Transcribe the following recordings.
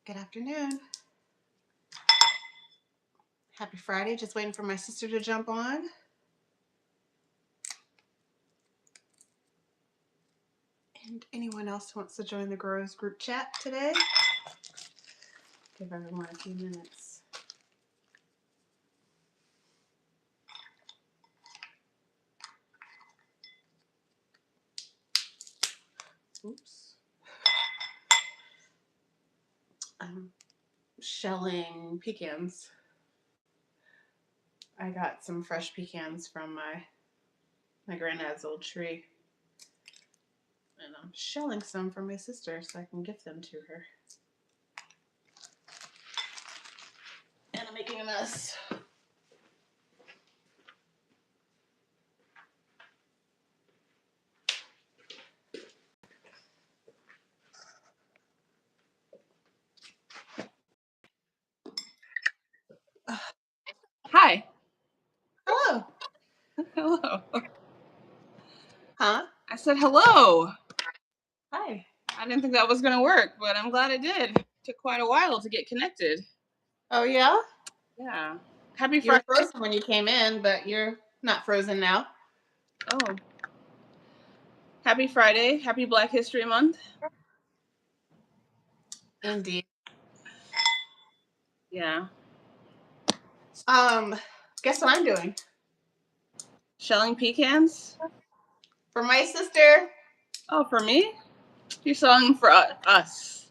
Good afternoon. Happy Friday. Just waiting for my sister to jump on. And anyone else who wants to join the Grows group chat today? Give everyone a few minutes. Oops. I'm shelling pecans. I got some fresh pecans from my granddad's old tree. And I'm shelling some for my sister so I can gift them to her. And I'm making a mess. Hi. Hello. Hello. Huh? I said hello. Hi. I didn't think that was going to work, but I'm glad it did. Took quite a while to get connected. Oh, yeah? Yeah. Happy You were Friday. frozen when you came in, but you're not frozen now. Oh. Happy Friday. Happy Black History Month. Indeed. Yeah. Guess what I'm doing? Shelling pecans? For my sister. Oh, for me? You're selling for us.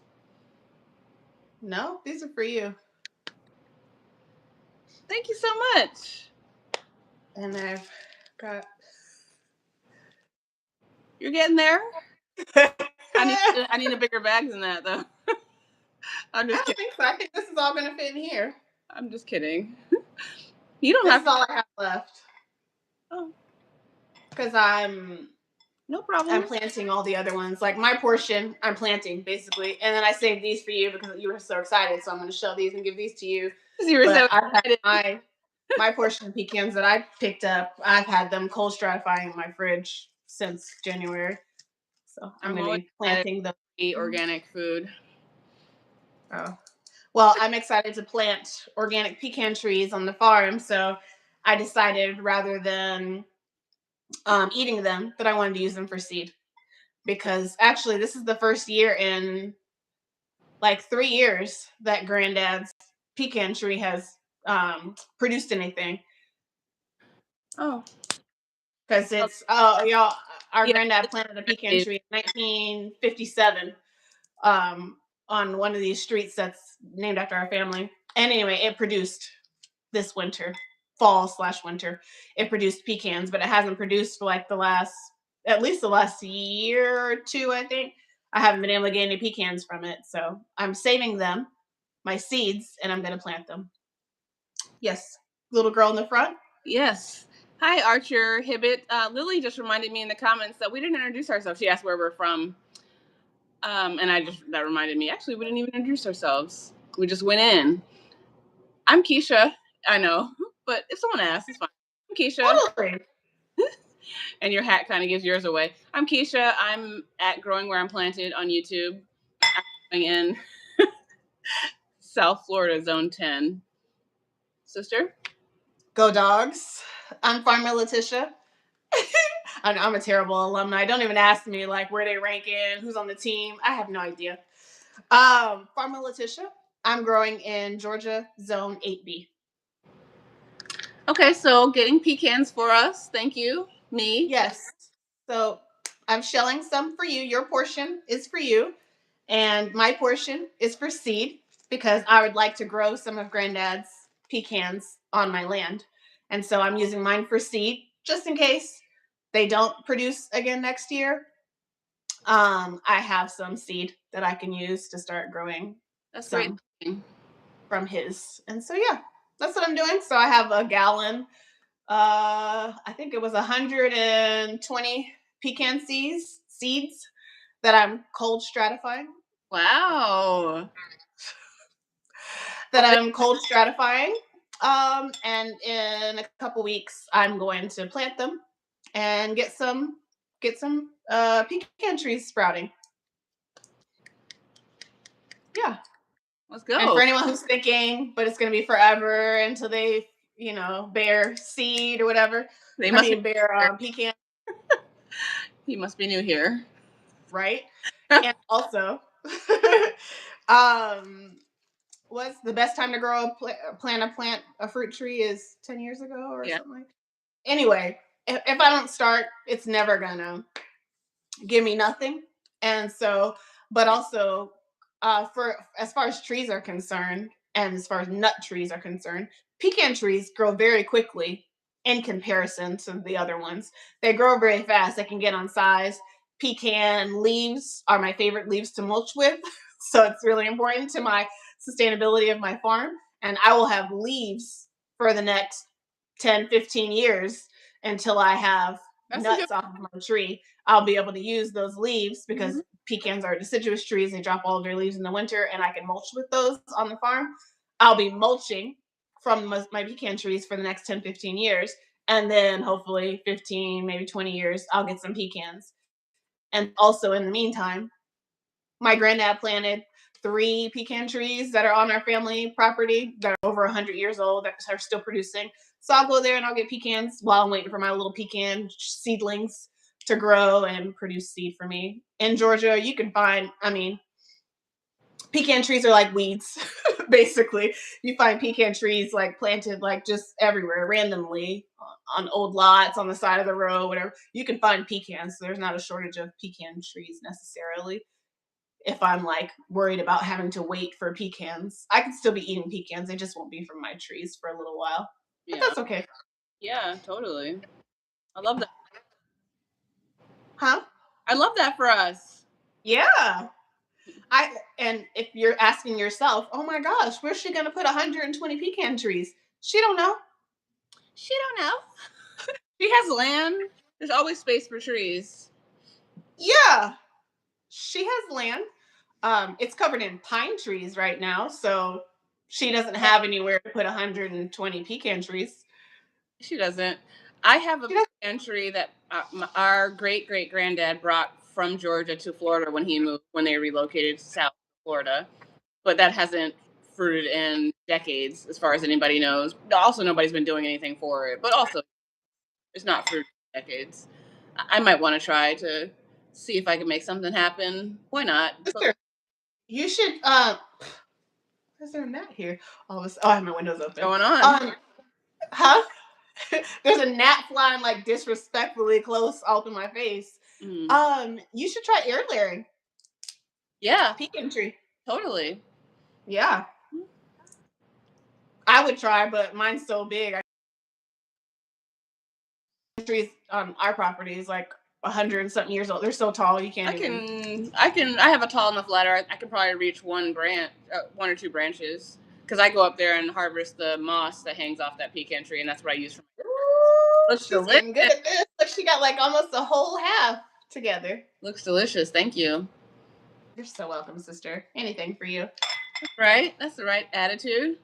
No, these are for you. Thank you so much. And I've got... You're getting there? I need a bigger bag than that, though. I'm just kidding. I don't think so. I think this is all going to fit in here. I'm just kidding. You don't This have is all I have left. Oh. Because No problem. I'm planting all the other ones. Like my portion, I'm planting basically. And then I saved these for you because you were so excited. So I'm going to shell these and give these to you. You were so excited. I've had my portion of pecans that I picked up. I've had them cold stratifying in my fridge since January. So I'm going to be planting them. Eat organic food. Oh. Well, I'm excited to plant organic pecan trees on the farm. So I decided rather than eating them that I wanted to use them for seed. Because actually, this is the first year in like 3 years that Granddad's pecan tree has produced anything. Oh. Because it's, y'all, our granddad planted a pecan tree in 1957 on one of these streets that's named after our family. And anyway, it produced this winter, fall/winter. It produced pecans, but it hasn't produced for like at least the last year or two, I think. I haven't been able to get any pecans from it. So I'm saving them, my seeds, and I'm going to plant them. Yes. Little girl in the front? Yes. Hi, Archer Hibbett. Lily just reminded me in the comments that we didn't introduce ourselves. She asked where we're from. And that reminded me, actually, we didn't even introduce ourselves. We just went in. I'm Keisha. I know, but if someone asks, it's fine. I'm Keisha. Totally. And your hat kind of gives yours away. I'm Keisha. I'm at Growing Where I'm Planted on YouTube. I'm in South Florida, Zone 10. Sister? Go Dogs. I'm Farmer Letitia. I'm a terrible alumni. Don't even ask me like where they rank in, who's on the team. I have no idea. Farmer Letitia. I'm growing in Georgia, Zone 8B. Okay, so getting pecans for us. Thank you. Me. Yes. So I'm shelling some for you. Your portion is for you. And my portion is for seed because I would like to grow some of Granddad's pecans on my land. And so I'm using mine for seed just in case they don't produce again next year. I have some seed that I can use to start growing. That's great. From his. And so, yeah, that's what I'm doing. So I have a gallon. I think it was 120 pecan seeds that I'm cold stratifying. Wow. That I'm cold stratifying. And in a couple weeks, I'm going to plant them and get some pecan trees sprouting. Yeah. Let's And for go. anyone who's thinking, but it's going to be forever until they, bear seed or whatever. They I must be. mean, bear pecan, He must be new here. right? And also, um, what's the best time to grow plant a fruit tree is 10 years ago or Yeah. something like. Anyway, if I don't start, it's never gonna give me nothing. And so, but also, for as far as trees are concerned, and as far as nut trees are concerned, pecan trees grow very quickly in comparison to the other ones. They grow very fast. They can get on size. Pecan leaves are my favorite leaves to mulch with. So it's really important to my sustainability of my farm. And I will have leaves for the next 10, 15 years until I have That's a good. nuts off of my tree. I'll be able to use those leaves because Mhm. pecans are deciduous trees. They drop all of their leaves in the winter, and I can mulch with those on the farm. I'll be mulching from my pecan trees for the next 10, 15 years. And then hopefully 15, maybe 20 years, I'll get some pecans. And also in the meantime, my granddad planted 3 pecan trees that are on our family property that are over 100 years old that are still producing. So I'll go there and I'll get pecans while I'm waiting for my little pecan seedlings to grow and produce seed for me. In Georgia, you can find, I mean, pecan trees are like weeds, basically. You find pecan trees like planted like just everywhere randomly on old lots on the side of the road, whatever. You can find pecans. So there's not a shortage of pecan trees necessarily if I'm like worried about having to wait for pecans. I could still be eating pecans. They just won't be from my trees for a little while. But Yeah. that's okay. Yeah. Totally. I love that. Huh? I love that for us. Yeah. And if you're asking yourself, oh my gosh, where's she gonna put 120 pecan trees? She don't know. She don't know. She has land. There's always space for trees. Yeah. She has land. It's covered in pine trees right now, so she doesn't have anywhere to put 120 pecan trees. She doesn't. I have a She does- pecan tree that our great great granddad brought from Georgia to Florida when he moved when they relocated to South Florida, but that hasn't fruited in decades, as far as anybody knows. Also, nobody's been doing anything for it, but also it's not fruited in decades. I might want to try to see if I can make something happen. Why not? Sister, you should is there a gnat here? Oh, I have my windows What's open. going on? Um, huh? There's a gnat flying like disrespectfully close up in my face. Mm. You should try air layering Yeah, pecan tree. totally. Yeah, I would try, but mine's so big. Trees on our property is like 100 and something years old. They're so tall you can't even. I have a tall enough ladder. I can probably reach one or two branches, because I go up there and harvest the moss that hangs off that pecan tree, and that's what I use for. Ooh, Looks she's delicious. getting good at this. Look, she got like almost a whole half together. Looks delicious. Thank you. You're so welcome, sister. Anything for you. Right? That's the right attitude.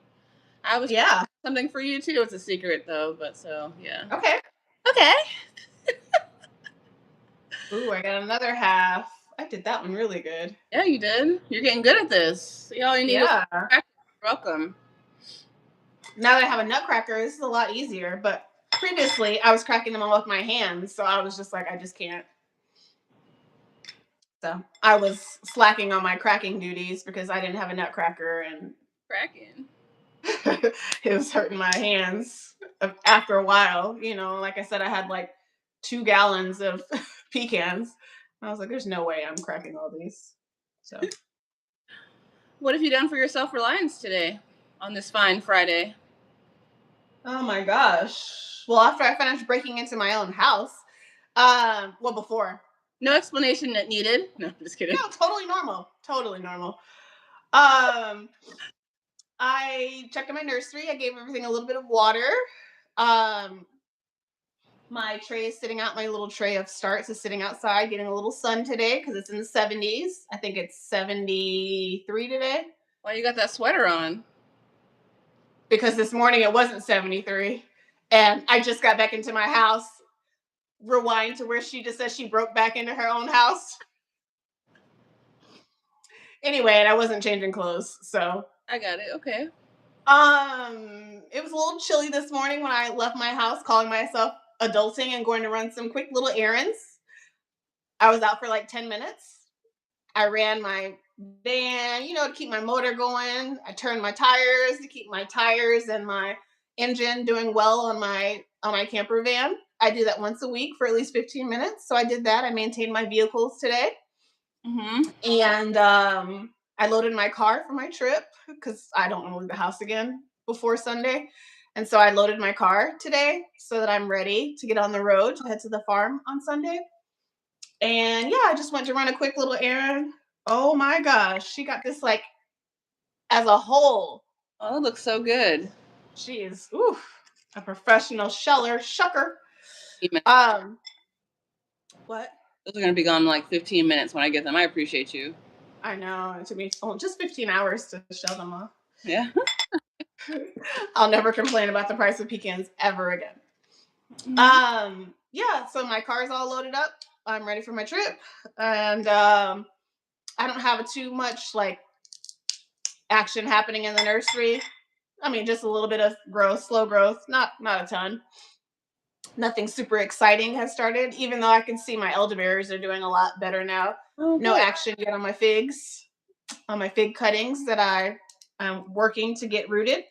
I was Yeah. something for you too. It's a secret though, but so yeah. Okay. Okay. Ooh, I got another half. I did that one really good. Yeah, you did. You're getting good at this. See, all you need Yeah. is welcome. Now that I have a nutcracker, this is a lot easier. But previously, I was cracking them all with my hands, so I was just like, I just can't. So I was slacking on my cracking duties because I didn't have a nutcracker, and Cracking. it was hurting my hands after a while. Like I said, I had like 2 gallons of pecans. I was like, there's no way I'm cracking all these. So What have you done for your self-reliance today on this fine Friday? oh my gosh. Well, after I finished breaking into my own house, well, before. No explanation needed. No, I'm just kidding. No, totally normal. Totally normal. Um, I checked in my nursery. I gave everything a little bit of water. Um, my tray is sitting out. My little tray of starts is sitting outside, getting a little sun today because it's in the 70s. I think it's 73 today. Why you got that sweater on? Because this morning it wasn't 73. And I just got back into my house. Rewind to where she just said she broke back into her own house. Anyway, and I wasn't changing clothes. So I got it. Okay. It was a little chilly this morning when I left my house, calling myself adulting and going to run some quick little errands. I was out for like 10 minutes. I ran my van, to keep my motor going. I turned my tires to keep my tires and my engine doing well on my camper van. I do that once a week for at least 15 minutes. So I did that. I maintained my vehicles today. Mm-hmm. And I loaded my car for my trip because I don't want to leave the house again before Sunday. And so I loaded my car today so that I'm ready to get on the road to head to the farm on Sunday. And yeah, I just went to run a quick little errand. Oh my gosh, she got this like as a whole. Oh, that looks so good. She is a professional shucker. Those What? are going to be gone in like 15 minutes when I get them. I appreciate you. I know. It took me just 15 hours to shell them off. Yeah. I'll never complain about the price of pecans ever again. Mm-hmm. Yeah, so my car's all loaded up. I'm ready for my trip. And I don't have too much like action happening in the nursery. I mean, just a little bit of growth, slow growth, not a ton. Nothing super exciting has started, even though I can see my elderberries are doing a lot better now. Oh, no good. action yet on my figs, on my fig cuttings that I'm working to get rooted.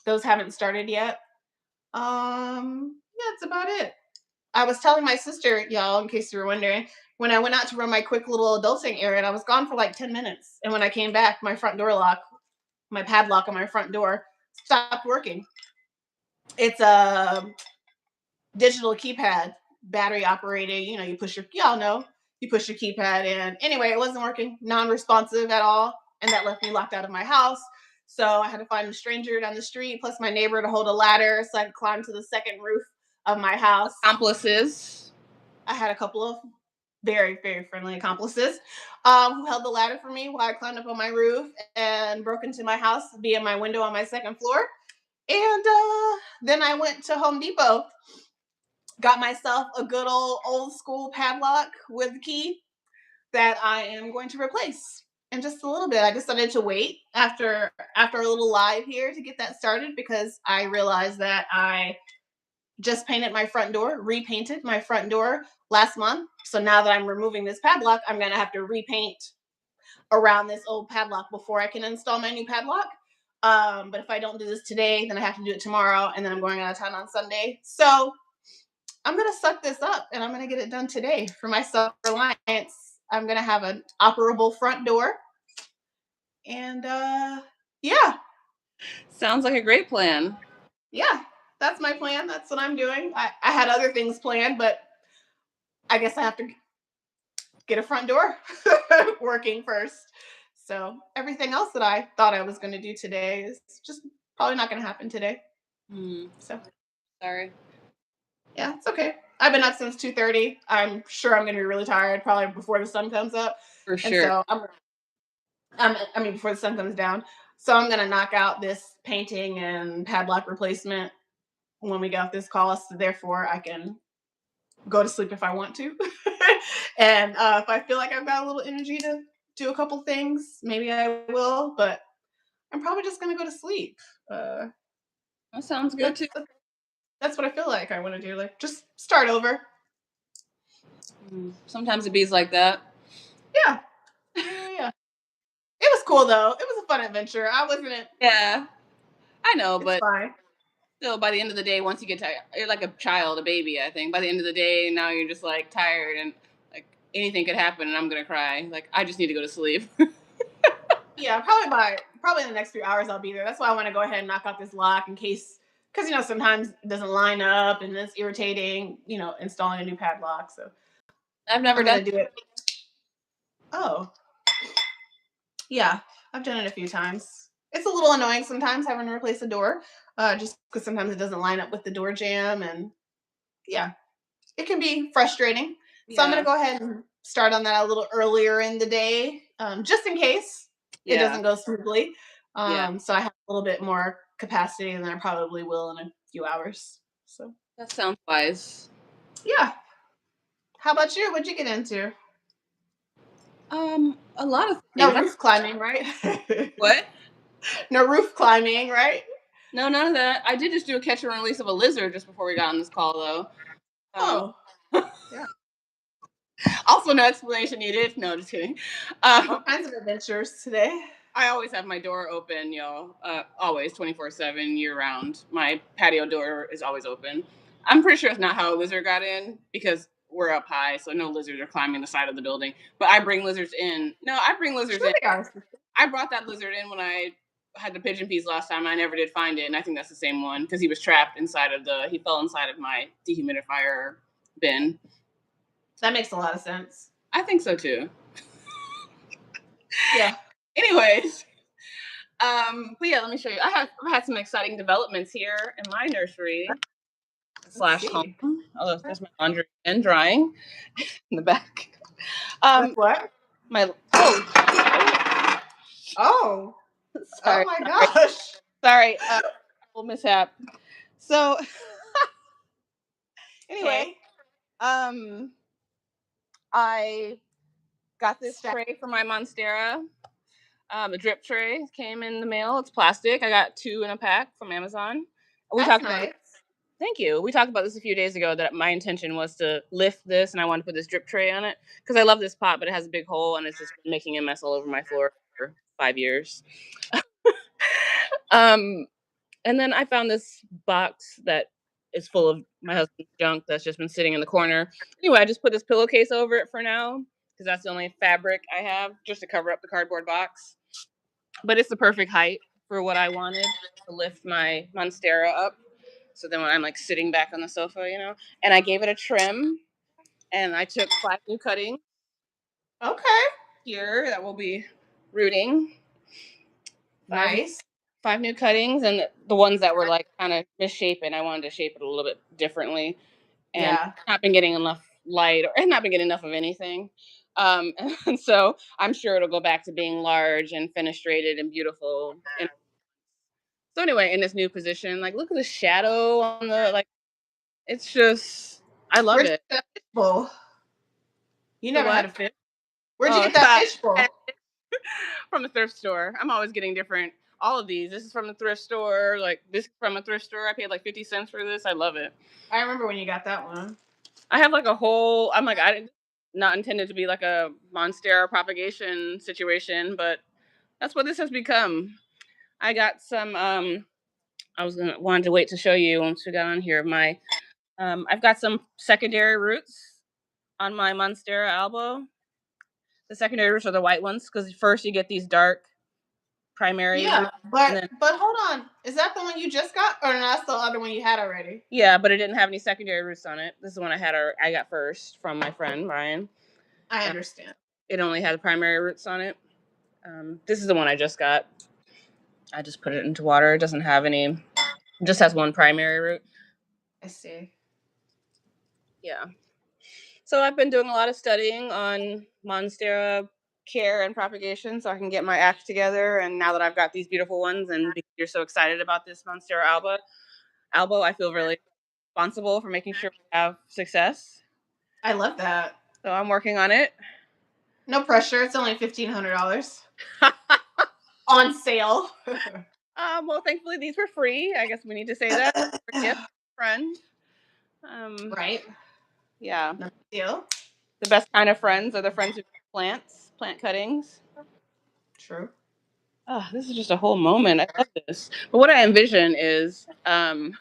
Those haven't started yet. Yeah, that's about it. I was telling my sister, y'all, in case you were wondering, when I went out to run my quick little adulting errand, I was gone for like 10 minutes. And when I came back, my front door lock, my padlock on my front door stopped working. It's a digital keypad, battery operated. You push y'all know, you push your keypad in. Anyway, it wasn't working, non-responsive at all. And that left me locked out of my house. So I had to find a stranger down the street, plus my neighbor to hold a ladder so I could climb to the second roof of my house. Accomplices. I had a couple of very, very friendly accomplices who held the ladder for me while I climbed up on my roof and broke into my house via my window on my second floor. And then I went to Home Depot, got myself a good old school padlock with the key that I am going to replace in just a little bit. I decided to wait after a little live here to get that started because I realized that I just painted my front door, repainted my front door last month. So now that I'm removing this padlock, I'm going to have to repaint around this old padlock before I can install my new padlock. But if I don't do this today, then I have to do it tomorrow, and then I'm going out of town on Sunday. So I'm going to suck this up, and I'm going to get it done today for my self-reliance. I'm going to have an operable front door. And yeah. Sounds like a great plan. Yeah, that's my plan. That's what I'm doing. I had other things planned, but I guess I have to get a front door working first. So everything else that I thought I was going to do today is just probably not going to happen today. So sorry. Yeah, it's okay. I've been up since 2:30. I'm sure I'm going to be really tired probably before the sun comes up. For sure. And so before the sun comes down. So I'm going to knock out this painting and padlock replacement when we get off this call. So therefore I can go to sleep if I want to. And if I feel like I've got a little energy to do a couple things, maybe I will, but I'm probably just going to go to sleep. That sounds good too. That's what I feel like I want to do. Like, just start over. Sometimes it bees like that. Yeah. It was cool though. It was a fun adventure. I wasn't. Yeah, I know, but fine. Still, by the end of the day, once you get tired, you're like a child, a baby. I think by the end of the day, now you're just like tired and like anything could happen, and I'm gonna cry. Like I just need to go to sleep. Yeah, probably in the next few hours I'll be there. That's why I want to go ahead and knock out this lock in case, because sometimes it doesn't line up and it's irritating. Installing a new padlock. So I've never done it. Oh, yeah, I've done it a few times. It's a little annoying sometimes having to replace a door, just because sometimes it doesn't line up with the door jamb, and yeah, it can be frustrating. So I'm going to go ahead and start on that a little earlier in the day, just in case it doesn't go smoothly. So I have a little bit more capacity than I probably will in a few hours. So that sounds wise. Yeah. How about you? What'd you get into? A lot of things. No, roof climbing, right? What? No roof climbing, right? No, none of that. I did just do a catch and release of a lizard just before we got on this call, though. Oh, yeah. Also, no explanation needed. No, just kidding. All kinds of adventures today. I always have my door open, always 24/7, year round. My patio door is always open. I'm pretty sure it's not how a lizard got in because we're up high, so no lizards are climbing the side of the building. But I bring lizards in. No, I bring lizards Sure in. they are. I brought that lizard in when I had the pigeon peas last time. I never did find it, and I think that's the same one because he was trapped inside of he fell inside of my dehumidifier bin. That makes a lot of sense. I think so too. Yeah. Anyways, but yeah, let me show you. I've had some exciting developments here in my nursery slash home. Although there's my laundry and drying in the back. What? My Oh. Sorry. Oh my gosh. Sorry. Little mishap. So anyway, Okay. I got this tray for my Monstera. A drip tray came in the mail. It's plastic. I got 2 in a pack from Amazon. That's nice. Thank you. We talked about this a few days ago that my intention was to lift this and I wanted to put this drip tray on it because I love this pot, but it has a big hole and it's just making a mess all over my floor for 5 years. And then I found this box that is full of my husband's junk that's just been sitting in the corner. Anyway, I just put this pillowcase over it for now because that's the only fabric I have just to cover up the cardboard box. But it's the perfect height for what I wanted to lift my Monstera up. So then when I'm like sitting back on the sofa, and I gave it a trim and I took 5 new cuttings. Okay. Here that will be rooting. Nice. 5 new cuttings, and the ones that were like kind of misshapen, I wanted to shape it a little bit differently. And not been getting enough light or not been getting enough of anything. And so I'm sure it'll go back to being large and fenestrated and beautiful. So anyway, in this new position, like look at the shadow on the it's just I love it. That fishbowl? You never had a fish. Where'd Oh, you get that fishbowl? From the thrift store. I'm always getting different. All of these. This is from the thrift store. Like this from a thrift store. I paid like 50 cents for this. I love it. I remember when you got that one. I have like a whole. I'm like I didn't not intended to be like a Monstera propagation situation, but that's what this has become. I got some. I wanted to wait to show you once we got on here. I've got some secondary roots on my Monstera albo. The secondary roots are the white ones because first you get these dark primary. Yeah, but hold on. Is that the one you just got, or that's the other one you had already? Yeah, but it didn't have any secondary roots on it. This is the one I got first from my friend Ryan. I understand. It only had primary roots on it. This is the one I just got. I just put it into water. It doesn't have any. It just has one primary root. I see. Yeah. So I've been doing a lot of studying on Monstera care and propagation so I can get my act together. And now that I've got these beautiful ones and you're so excited about this Monstera albo, I feel really responsible for making sure we have success. I love that. So I'm working on it. No pressure. It's only $1,500 on sale. Well, thankfully these were free. I guess we need to say that for a gift friend. Right. Yeah. No deal. The best kind of friends are the friends who plant cuttings. True. Oh, this is just a whole moment. I love this. But what I envision is so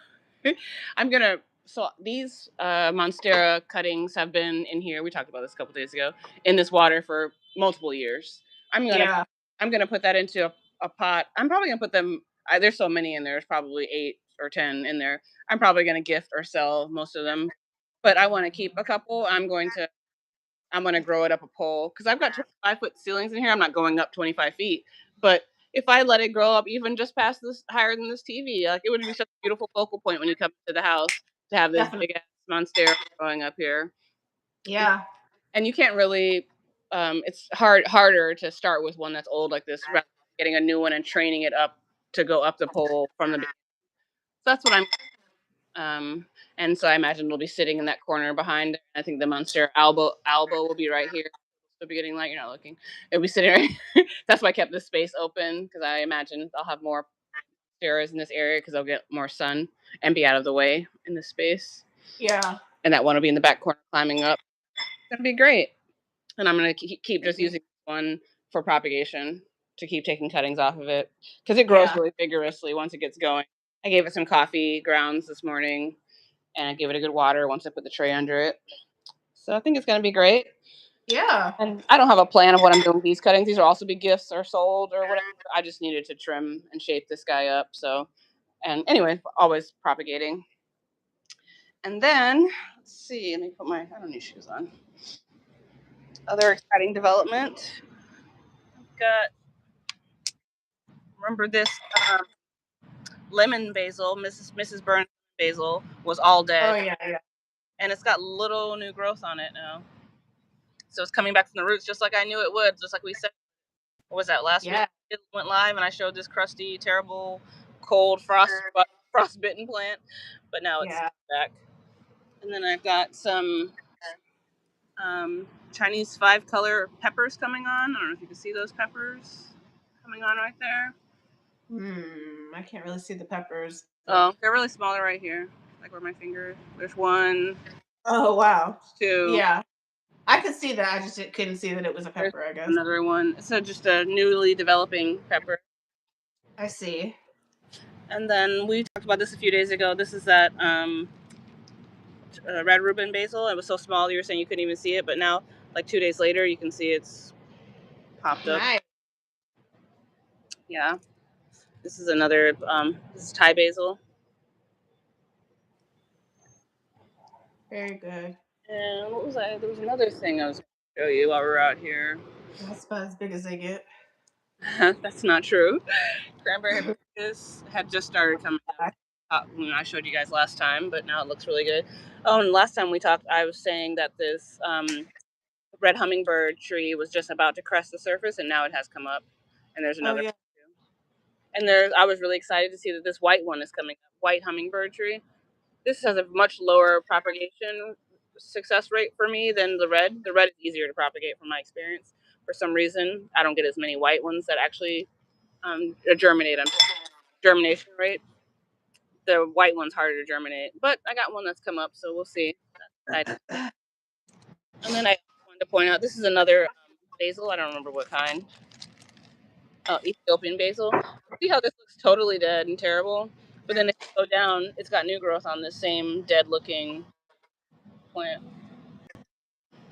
these Monstera cuttings have been in here. We talked about this a couple days ago in this water for multiple years. I'm gonna put that into a pot. I'm probably gonna put them. There's so many in there. There's probably 8 or 10 in there. I'm probably gonna gift or sell most of them, but I want to keep a couple. I'm going to grow it up a pole because I've got 25-foot ceilings in here. I'm not going up 25 feet, but if I let it grow up even just past this, higher than this TV, like it would be such a beautiful focal point when you come to the house to have this big ass Monstera growing up here. Yeah. And you can't really, it's harder to start with one that's old like this, rather than getting a new one and training it up to go up the pole from the beginning. So that's what I'm, and so I imagine it'll be sitting in that corner behind. I think the Monstera albo will be right here. It'll be getting light. You're not looking. It'll be sitting right. That's why I kept this space open, because I imagine I'll have more stairs in this area because I'll get more sun and be out of the way in this space. Yeah. And that one will be in the back corner climbing up. It's gonna be great. And I'm gonna keep just using one for propagation to keep taking cuttings off of it, because it grows really vigorously once it gets going. I gave it some coffee grounds this morning, and I gave it a good water once I put the tray under it. So I think it's gonna be great. Yeah. And I don't have a plan of what I'm doing with these cuttings. These will also be gifts or sold or whatever. I just needed to trim and shape this guy up. So, and anyway, always propagating. And then, let's see, let me put I don't need shoes on. Other exciting development. I've got, remember this lemon basil, Mrs. Burns basil, was all dead. Oh, yeah. And it's got little new growth on it now. So it's coming back from the roots, just like I knew it would, just like we said. What was that, last week? It went live and I showed this crusty, terrible, cold, frostbitten plant, but now it's back. And then I've got some Chinese 5-color peppers coming on. I don't know if you can see those peppers coming on right there. I can't really see the peppers. Oh, they're really smaller right here, like where my finger. There's one. Oh, wow. Two. Yeah. I could see that. I just couldn't see that it was a pepper, I guess. Another one. It's just a newly developing pepper. I see. And then we talked about this a few days ago. This is that red Reuben basil. It was so small you were saying you couldn't even see it, but now, like 2 days later, you can see it's popped up. Nice. Yeah. This is another, this is Thai basil. Very good. And what was there was another thing I was going to show you while we're out here. That's about as big as they get. That's not true. Cranberry hibiscus had just started coming up when I showed you guys last time, but now it looks really good. Oh, and last time we talked, I was saying that this red hummingbird tree was just about to crest the surface, and now it has come up. And there's another one too. And I was really excited to see that this white one is coming up, white hummingbird tree. This has a much lower propagation success rate for me than the red. The red is easier to propagate from my experience. For some reason, I don't get as many white ones that actually germinate. Germination rate. The white one's harder to germinate, but I got one that's come up, so we'll see. And then I wanted to point out, this is another basil. I don't remember what kind. Ethiopian basil. See how this looks totally dead and terrible? But then if you go down, it's got new growth on this same dead-looking plant.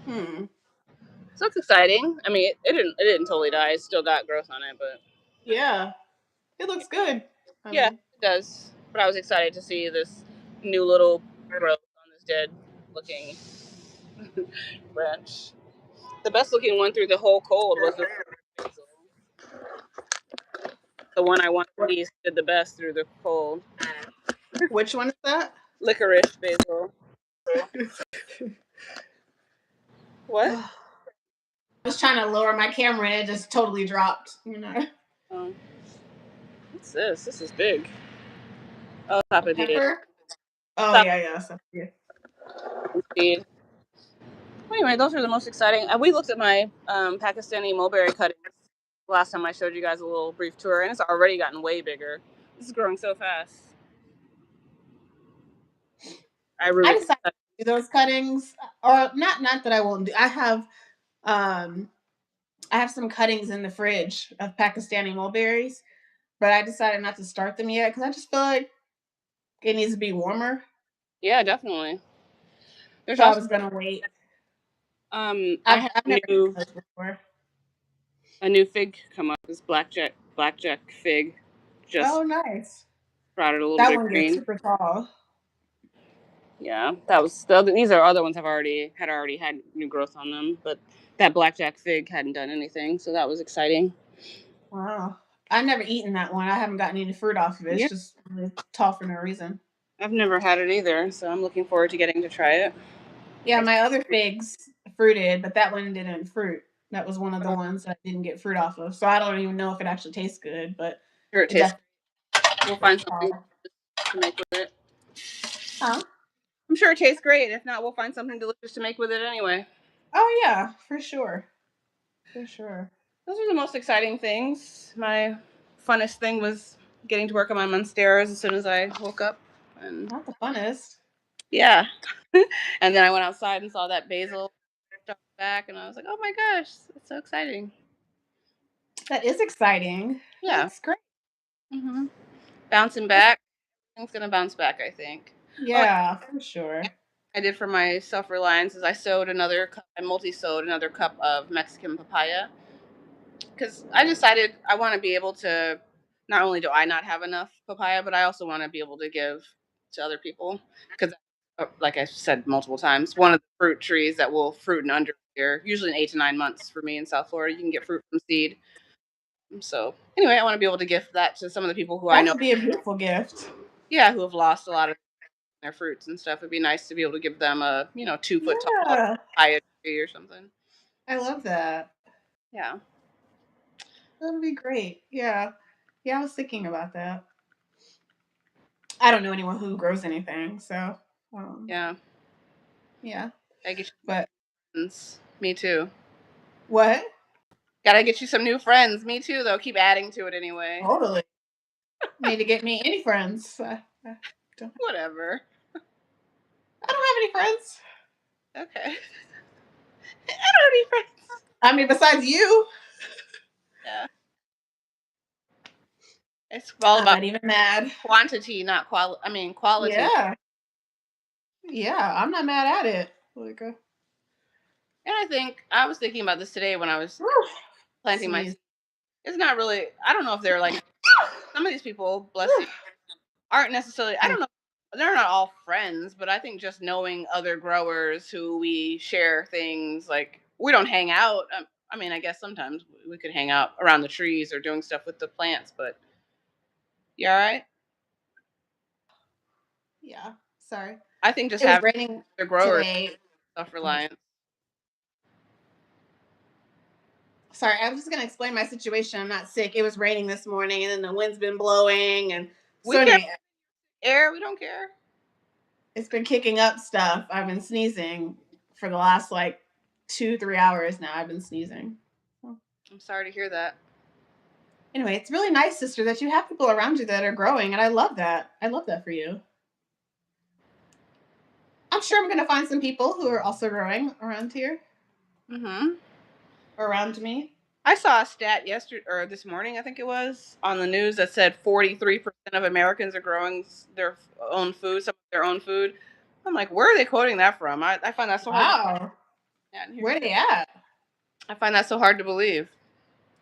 So it's exciting. I mean, it didn't totally die. It still got growth on it, but yeah, it looks good. Yeah, it does. But I was excited to see this new little growth on this dead-looking branch. The best-looking one through the whole cold was the basil. The one I wanted least did the best through the cold. Which one is that? Licorice basil. What? I was trying to lower my camera and it just totally dropped, you know. What's this? This is big. Oh, sapodilla. Oh, yeah. Sapodilla. Indeed. Anyway, those are the most exciting. We looked at my Pakistani mulberry cuttings last time I showed you guys a little brief tour, and it's already gotten way bigger. This is growing so fast. I decided to do those cuttings, or not that I won't do. I have some cuttings in the fridge of Pakistani mulberries, but I decided not to start them yet because I just feel like it needs to be warmer. Yeah, definitely. So I was gonna wait. I have a new fig come up. This blackjack fig. Just nice. Brought it a little bit one green. Gets super tall. Yeah, that was these are other ones I've already had new growth on them, but that blackjack fig hadn't done anything, so that was exciting. Wow, I've never eaten that one. I haven't gotten any fruit off of it. It's just really tall for no reason. I've never had it either, so I'm looking forward to getting to try it. Yeah, my other figs fruited, but that one didn't fruit. That was one of the ones that I didn't get fruit off of. So I don't even know if it actually tastes good, but sure it tastes. We'll find something to make with it. Huh? I'm sure it tastes great. If not, we'll find something delicious to make with it anyway. Oh yeah, for sure. For sure. Those are the most exciting things. My funnest thing was getting to work on my monsteras as soon as I woke up. And Not the funnest. yeah. And then I went outside and saw that basil stuff back, and I was like, oh my gosh, it's so exciting. That is exciting. Yeah. That's great. Mm-hmm. Bouncing back. Things gonna bounce back, I think. Yeah, for sure. I did for my self-reliance is I multi-sowed another cup of Mexican papaya because I decided I want to be able to. Not only do I not have enough papaya, but I also want to be able to give to other people because, like I said multiple times, one of the fruit trees that will fruit in under here, usually in 8 to 9 months for me in South Florida, you can get fruit from seed. So anyway, I want to be able to gift that to some of the people who I know. That would be a beautiful gift. Yeah, who have lost a lot of their fruits and stuff. It'd be nice to be able to give them a 2-foot tall papaya tree or something. I love that. Yeah. That would be great. Yeah. Yeah, I was thinking about that. I don't know anyone who grows anything, so Yeah. Yeah. I get you But friends. Me too. What? Gotta get you some new friends. Me too, though. Keep adding to it anyway. Totally. Need to get me any friends. Whatever. I don't have any friends. Okay. I don't have any friends. I mean, besides you. Yeah. It's all about not even mad. Quantity, not quality. I mean, quality. Yeah. Yeah, I'm not mad at it. Like, and I think I was thinking about this today when I was planting my. It's not really. I don't know if they're like some of these people, bless you, aren't necessarily. I don't know. They're not all friends, but I think just knowing other growers who we share things like we don't hang out. I mean, I guess sometimes we could hang out around the trees or doing stuff with the plants, but you all right? Yeah. Sorry. I think just it was having raining the growers today. self-reliance. Sorry, I was just gonna explain my situation. I'm not sick. It was raining this morning, and then the wind's been blowing, and We can't air. We don't care. It's been kicking up stuff. I've been sneezing for the last like 2-3 hours now. I've been sneezing. I'm sorry to hear that. Anyway, it's really nice, sister, that you have people around you that are growing, and I love that. I love that for you. I'm sure I'm going to find some people who are also growing around here. Mm-hmm. Around me. I saw a stat yesterday or this morning, I think it was, on the news that said 43% of Americans are growing their own food, some of their own food. I'm like, where are they quoting that from? I find that so hard. Wow. Where are they at? I find that so hard to believe.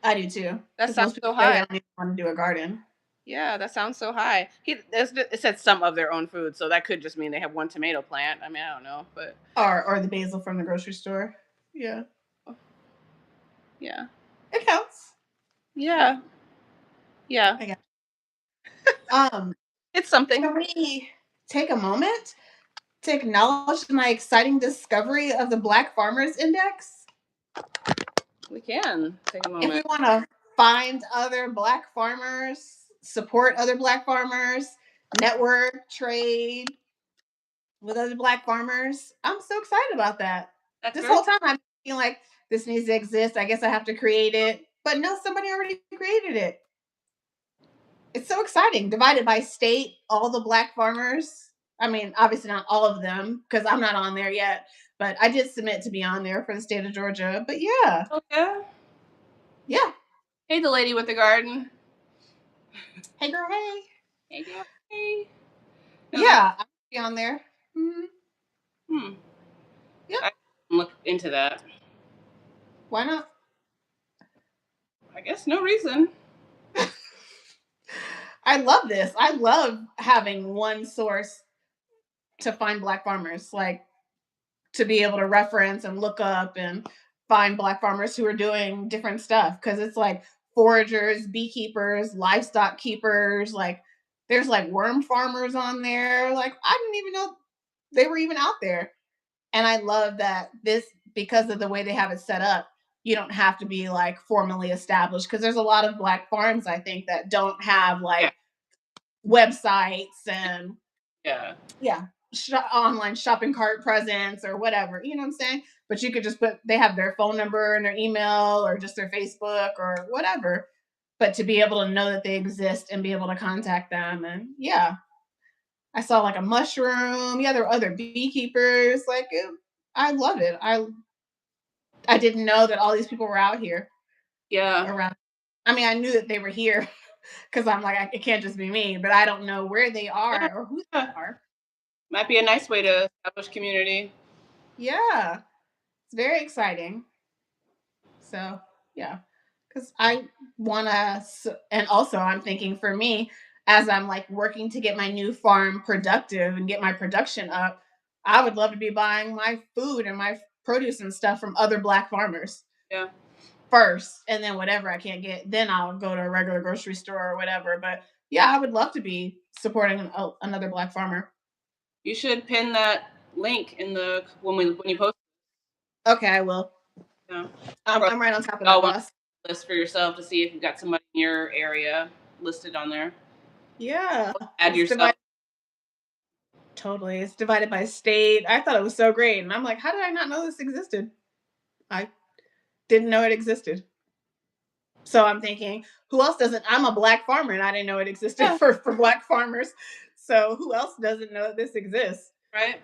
I do too. That sounds so high. I don't even want to do a garden. Yeah, that sounds so high. It said some of their own food, so that could just mean they have one tomato plant. I mean, I don't know, but or the basil from the grocery store. Yeah. Yeah. It counts. Yeah. Yeah. I got it's something. Can we take a moment to acknowledge my exciting discovery of the Black Farmers Index? We can take a moment. If we want to find other Black farmers, support other Black farmers, network, trade with other Black farmers, I'm so excited about that. This whole time I'm feeling like this needs to exist. I guess I have to create it. But no, somebody already created it. It's so exciting. Divided by state, all the Black farmers. I mean, obviously not all of them because I'm not on there yet. But I did submit to be on there for the state of Georgia. But yeah. Oh, yeah? Yeah. Hey, the lady with the garden. Hey, girl, hey. Hey, girl, hey. Yeah, I'll be on there. Mm-hmm. Yeah. I can look into that. Why not? I guess no reason. I love this. I love having one source to find Black farmers, like to be able to reference and look up and find Black farmers who are doing different stuff. Cause it's like foragers, beekeepers, livestock keepers, like there's like worm farmers on there. Like I didn't even know they were even out there. And I love that because of the way they have it set up, you don't have to be like formally established because there's a lot of Black farms, I think, that don't have like websites and yeah. online shopping cart presence or whatever. You know what I'm saying? But you could just put they have their phone number and their email or just their Facebook or whatever. But to be able to know that they exist and be able to contact them, and yeah, I saw like a mushroom. Yeah, there were other beekeepers. Like I love it. I didn't know that all these people were out here Yeah. around. I mean, I knew that they were here because I'm like, it can't just be me, but I don't know where they Yeah. are or who Yeah. they are. Might be a nice way to establish community. Yeah, it's very exciting. So yeah, because I want to, and also I'm thinking for me, as I'm like working to get my new farm productive and get my production up, I would love to be buying my food and my produce and stuff from other Black farmers Yeah. first, and then whatever I can't get, then I'll go to a regular grocery store or whatever. But yeah, I would love to be supporting another Black farmer. You should pin that link in the when you post. Okay, I will. You know, I'm right on top of that, y'all want boss. a list for yourself to see if you've got somebody in your area listed on there. Yeah, Add it's yourself. divided. Totally. It's divided by state. I thought it was so great. And I'm like, how did I not know this existed? I didn't know it existed. So I'm thinking, who else doesn't? I'm a Black farmer and I didn't know it existed Yeah. for Black farmers. So who else doesn't know that this exists? Right.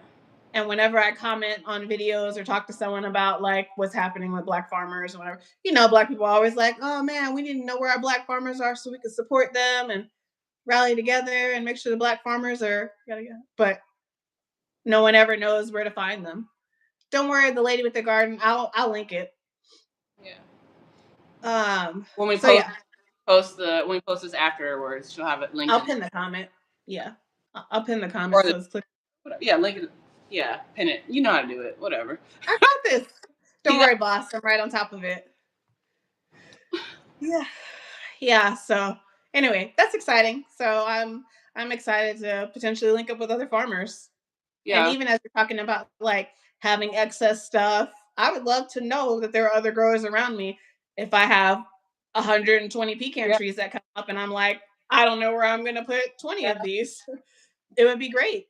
And whenever I comment on videos or talk to someone about like what's happening with Black farmers or whatever, Black people are always like, oh man, we need to know where our Black farmers are so we can support them and rally together and make sure the Black farmers are yada yada. But no one ever knows where to find them. Don't worry, the lady with the garden. I'll link it. Yeah. When we So yeah, when we post this afterwards, she'll have it linked. I'll pin the comment. Yeah, I'll pin the comment Or so it's clear. yeah, link it. Yeah, pin it. You know how to do it. Whatever. I got this. Don't You worry, boss. I'm right on top of it. Yeah, yeah. So anyway, that's exciting. So I'm excited to potentially link up with other farmers. And Yeah. even as you're talking about like having excess stuff, I would love to know that there are other growers around me. If I have 120 pecan Yeah. trees that come up and I'm like, I don't know where I'm going to put 20 Yeah. of these, it would be great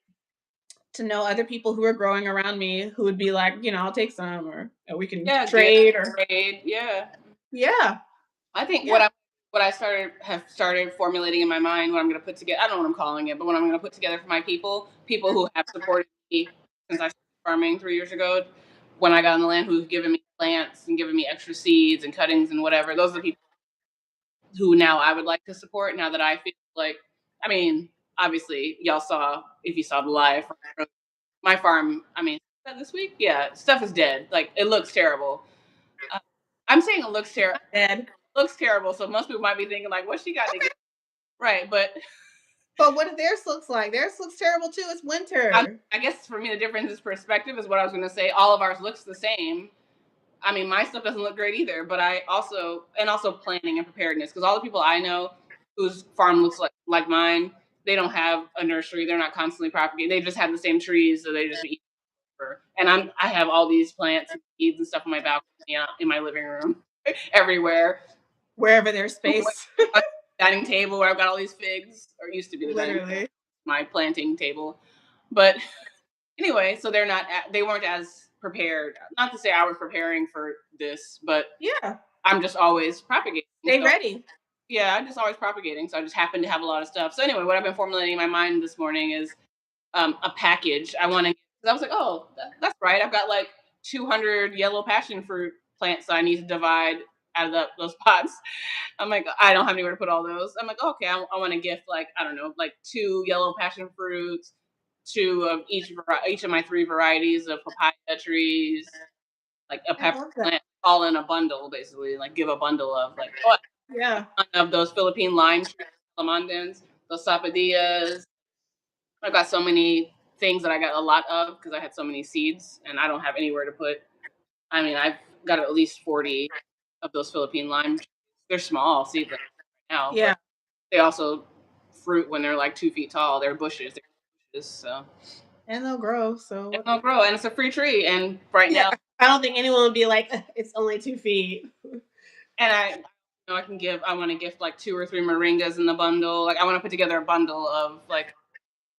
to know other people who are growing around me who would be like, I'll take some or we can trade or trade. Yeah. yeah. I think Yeah. what I have started formulating in my mind, what I'm going to put together. I don't know what I'm calling it, but what I'm going to put together for my people who have supported me since I started farming 3 years ago, when I got on the land, who've given me plants and given me extra seeds and cuttings and whatever. Those are the people who now I would like to support. Now that I feel like, I mean, obviously, y'all saw, if you saw the live, my farm. I mean, this week, yeah, stuff is dead. Like it looks terrible. I'm saying it looks terrible. Dead. Looks terrible. So most people might be thinking like, "What she got to get?" Right, but what do theirs looks like? Theirs looks terrible too. It's winter. I guess for me the difference is perspective is what I was going to say. All of ours looks the same. I mean, my stuff doesn't look great either, but I also planning and preparedness, because all the people I know whose farm looks like mine, they don't have a nursery. They're not constantly propagating. They just have the same trees, so they just eat. And I have all these plants and seeds and stuff on my balcony, in my living room, everywhere, wherever there's space. Dining table where I've got all these figs, or used to be the dining Literally. my planting table. But anyway, so they weren't as prepared. Not to say I was preparing for this, but yeah, I'm just always propagating. They ready. Yeah, I'm just always propagating. So I just happen to have a lot of stuff. So anyway, what I've been formulating in my mind this morning is a package. I want to, because I was like, oh, that's right. I've got like 200 yellow passion fruit plants that I need to divide out of those pots. I'm like, I don't have anywhere to put all those. I'm like, okay, I want to gift like, I don't know, like 2 yellow passion fruits, 2 of each of my 3 varieties of papaya trees, like a pepper plant, all in a bundle, basically. Like give a bundle of like, yeah, of those Philippine lime trees, lamandans, those sapodillas. I've got so many things that I got a lot of because I had so many seeds and I don't have anywhere to put. I mean, I've got at least 40 of those Philippine lime trees. They're small seedlings right now. yeah. They also fruit when they're like 2 feet tall. They're bushes. So. And they'll grow. So and they'll grow, and it's a free tree. And now, I don't think anyone would be like, it's only 2 feet. And I want to gift like 2 or 3 moringas in the bundle. Like I want to put together a bundle of like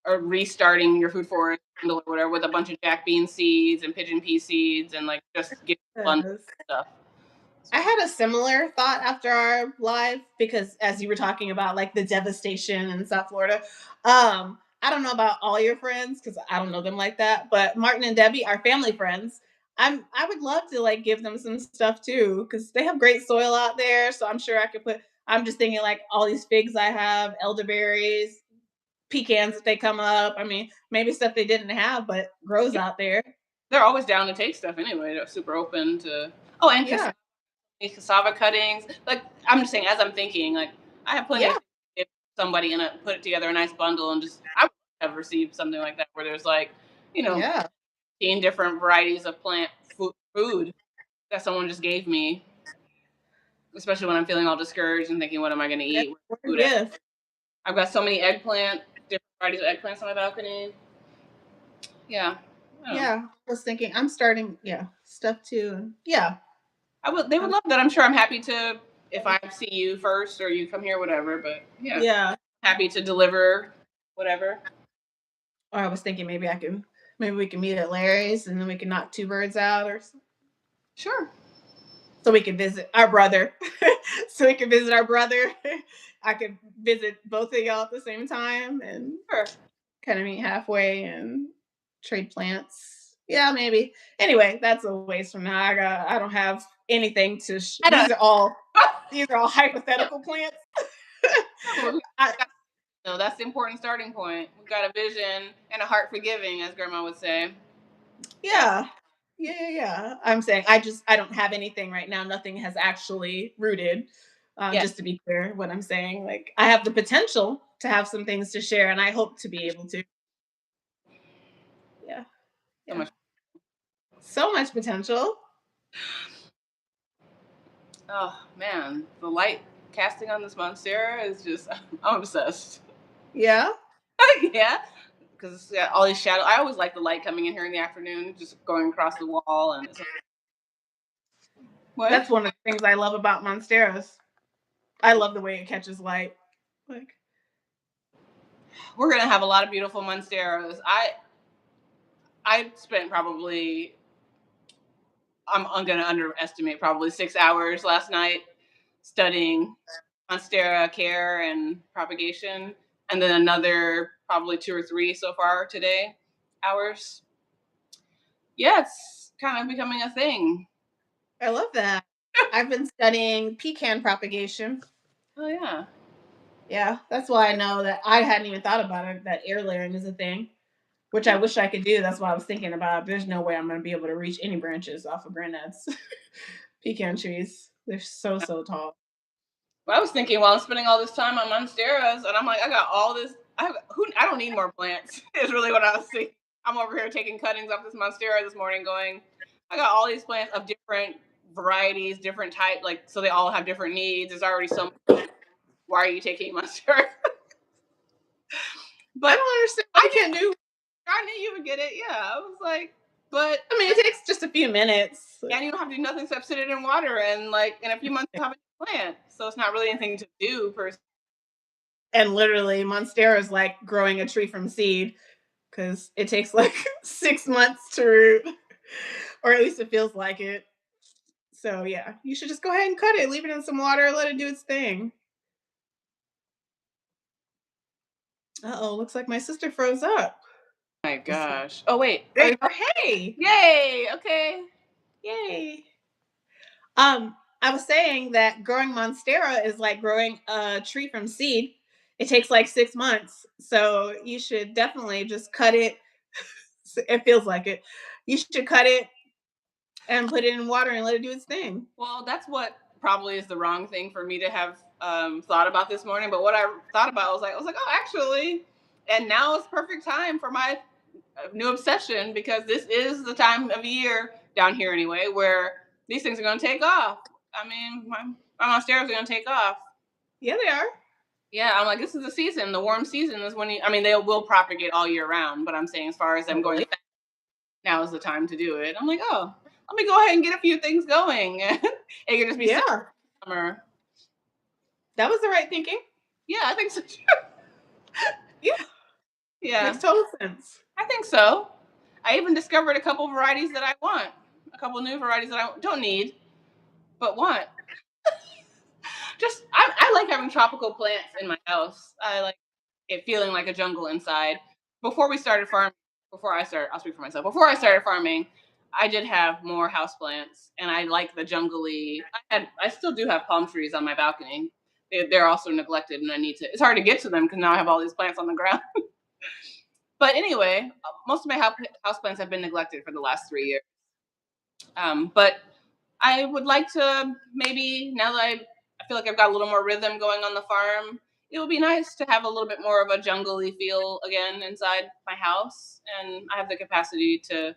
or restarting your food forest or whatever with a bunch of jack bean seeds and pigeon pea seeds and like just get fun Yes. stuff. I had a similar thought after our live because as you were talking about like the devastation in South Florida, I don't know about all your friends because I don't know them like that, but Martin and Debbie are family friends. I would love to like give them some stuff too because they have great soil out there. So I'm sure I could put. I'm just thinking like all these figs I have, elderberries, pecans if they come up. I mean, maybe stuff they didn't have but grows Yeah, out there. they're always down to take stuff anyway. They're super open to. Oh, and Yeah, cassava cuttings. Like I'm just saying, as I'm thinking, like I have plenty of yeah, things to give somebody and put it together a nice bundle and just I would have received something like that where there's like, you know, yeah. 15 different varieties of plant food that someone just gave me, especially when I'm feeling all discouraged and thinking, what am I going to Yeah, eat? what a Food. gift. I've got so many different varieties of eggplants on my balcony. Yeah. I don't know. Yeah, I was thinking I'm starting, yeah, stuff too. And yeah. They would Um, love that. I'm sure I'm happy to, if I see you first or you come here, whatever. But yeah, yeah. happy to deliver whatever. Or I was thinking maybe we can meet at Larry's and then we can knock two birds out Sure. so we can visit our brother. So we can visit our brother. I could visit both of y'all at the same time and Sure. kind of meet halfway and trade plants. Yeah, maybe. Anyway, that's a ways from now. I don't have anything to I don't these are all hypothetical plants. I, no, that's the important starting point. We got a vision and a heart for giving, as Grandma would say. yeah. Yeah. I'm saying I don't have anything right now. Nothing has actually rooted. Yeah. Just to be clear, what I'm saying, like I have the potential to have some things to share, and I hope to be able to. Yeah, So yeah, much. so much potential. Oh man, the light casting on this monstera is just I'm obsessed. Yeah, Yeah, because yeah, all these shadows. I always like the light coming in here in the afternoon, just going across the wall and what? that's one of the things I love about monsteras. I love the way it catches light. Like, We're gonna have a lot of beautiful monsteras. I spent probably I'm gonna underestimate probably 6 hours last night studying monstera care and propagation, and then another probably 2 or 3 so far today hours. Yeah, it's kind of becoming a thing. I love that. I've been studying pecan propagation. Oh yeah. Yeah, that's why I know that I hadn't even thought about it. That air layering is a thing, which I wish I could do. That's what I was thinking about. There's no way I'm going to be able to reach any branches off of granddad's pecan trees. They're so tall. Well, I was thinking while I'm spending all this time on monsteras, and I'm like, I got all this. I don't need more plants. Is really what I was thinking. I'm over here taking cuttings off this monstera this morning, going, I got all these plants of different varieties, different type, like so they all have different needs. There's already so much. Why are you taking monstera? But I don't understand what you can't do. I knew you would get it. Yeah, I was like, but I mean, it takes just a few minutes. and you don't have to do nothing except sit it in water, and like in a few months you'll have a plant. So it's not really anything to do per se. And literally, monstera is like growing a tree from seed because it takes like 6 months to root, or at least it feels like it. So yeah, you should just go ahead and cut it, leave it in some water, let it do its thing. Uh-oh, looks like my sister froze up. My gosh. Oh wait. There you go. Hey, Yay. Okay. yay. I was saying that growing monstera is like growing a tree from seed. It takes like 6 months. So you should definitely just cut it. It feels like it. You should cut it and put it in water and let it do its thing. Well, that's what probably is the wrong thing for me to have thought about this morning. But what I thought about was like, oh, actually, and now is perfect time for my new obsession because this is the time of year down here anyway where these things are going to take off. I mean, my monsteras are going to take off. Yeah, they are. Yeah, I'm like, this is the season. The warm season is when they will propagate all year round. But I'm saying, as far as them going, now is the time to do it. I'm like, oh, let me go ahead and get a few things going. It can just be summer. That was the right thinking. Yeah, I think so too. Yeah. Yeah. Makes total sense. I think so. I even discovered a couple varieties that I want. A couple new varieties that I don't need, but want. I like having tropical plants in my house. I like it feeling like a jungle inside. Before we started farming, I'll speak for myself. Before I started farming, I did have more houseplants, and I like the jungly. I still do have palm trees on my balcony. They're also neglected, and I need to. It's hard to get to them because now I have all these plants on the ground. But anyway, most of my houseplants have been neglected for the last 3 years. But I would like to maybe, now that I feel like I've got a little more rhythm going on the farm, it would be nice to have a little bit more of a jungly feel again inside my house. And I have the capacity to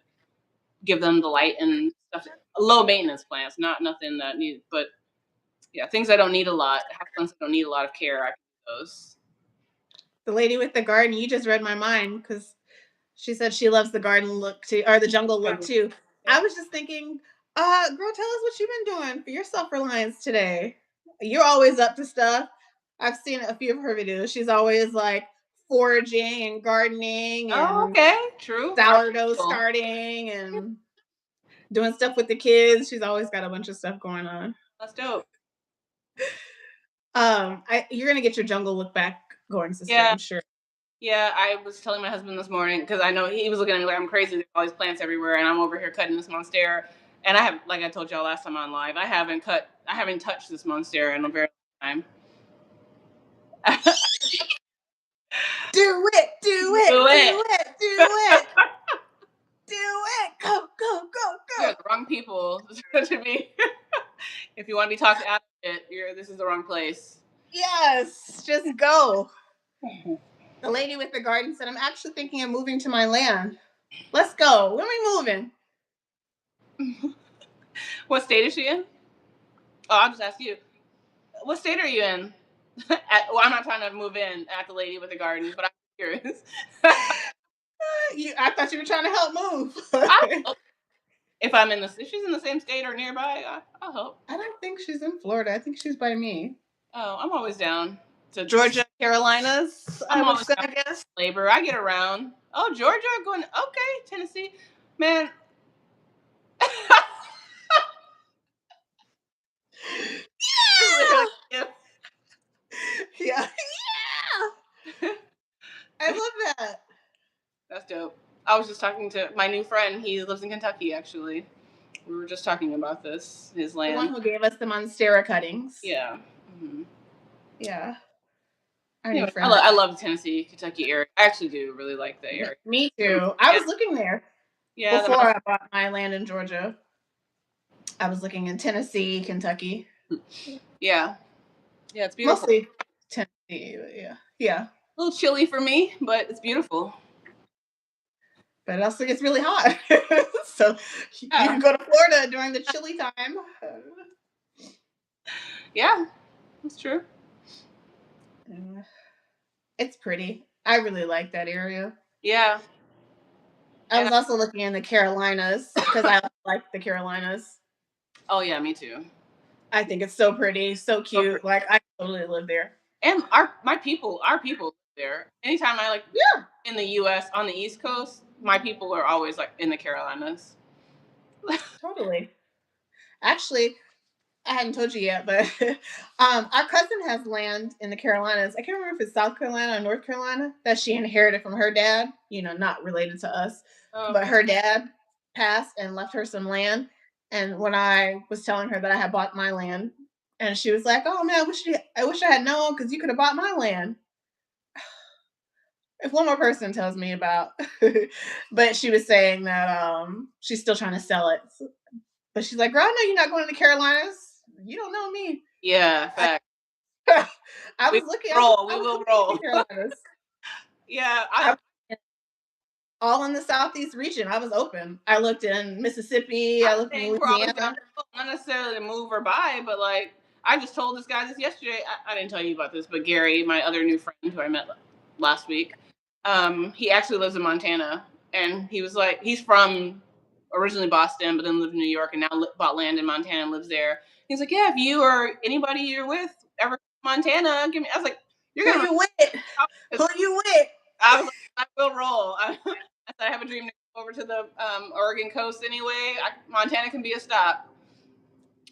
give them the light and stuff. Low maintenance plants, not nothing that needs, but yeah, things I don't need a lot. Houseplants that don't need a lot of care, I can do those. The lady with the garden, you just read my mind because she said she loves the garden look too, or the jungle look too. I was just thinking, girl, tell us what you've been doing for your self-reliance today. You're always up to stuff. I've seen a few of her videos. She's always like foraging and gardening Oh, and okay, true. sourdough starting and doing stuff with the kids. She's always got a bunch of stuff going on. That's dope. You're gonna get your jungle look back going, sister. Yeah. I'm sure. Yeah, I was telling my husband this morning because I know he was looking at me like I'm crazy. There's all these plants everywhere, and I'm over here cutting this monstera. And I have, like I told y'all last time on live, I haven't touched this monstera in a very long time. Do it, do it, do it, do it, do it. Go, go, go, go. You're the wrong people to be. If you want to be talked out of it, this is the wrong place. Yes, just go. The lady with the garden said, I'm actually thinking of moving to my land. Let's go. When are we moving? What state is she in? Oh, I'll just ask you. What state are you in? Well, I'm not trying to move in at the lady with the garden, but I'm curious. I thought you were trying to help move. If she's in the same state or nearby, I'll help. I don't think she's in Florida. I think she's by me. Oh, I'm always down to Georgia, Carolinas. I'm always down, I guess. Labor. I get around. Oh, Georgia, going okay. Tennessee, man. Yeah. I love that. That's dope. I was just talking to my new friend. He lives in Kentucky, actually. We were just talking about this, his land. The one who gave us the monstera cuttings. Yeah. Mm-hmm. Yeah. Anyway, I love the Tennessee, Kentucky area. I actually do really like the area. Me too. I was looking there. Yeah. Before I bought my land in Georgia, I was looking in Tennessee, Kentucky. Yeah. Yeah, it's beautiful. Mostly Tennessee. Yeah. Yeah. A little chilly for me, but it's beautiful. But it also gets really hot. So you can go to Florida during the chilly time. Yeah, that's true. It's pretty. I really like that area. Yeah. I was also looking in the Carolinas because I like the Carolinas. Oh yeah, me too. I think it's so pretty, so cute. Like I totally live there. And our people live there. Anytime I in the US on the East Coast, my people are always like in the Carolinas. Totally. Actually, I hadn't told you yet, but our cousin has land in the Carolinas. I can't remember if it's South Carolina or North Carolina that she inherited from her dad. You know, not related to us, but her dad passed and left her some land. And when I was telling her that I had bought my land, and she was like, "Oh man, I wish I had known because you could have bought my land." If one more person tells me about, but she was saying that she's still trying to sell it. But she's like, "Girl, I know you're not going to the Carolinas. You don't know me." Yeah, fact. I was looking. We will roll. Yeah, all in the Southeast region. I was open. I looked in Mississippi. I looked in Louisiana. Not necessarily to move or buy, but like I just told this guy this yesterday. I didn't tell you about this, but Gary, my other new friend who I met last week, he actually lives in Montana, and he was like, he's from originally Boston, but then lived in New York, and now bought land in Montana and lives there. He's like, yeah, if you or anybody you're with ever Montana, give me. I was like, Who you with? Who you with? I was like, I will roll. I have a dream to go over to the Oregon coast anyway. Montana can be a stop.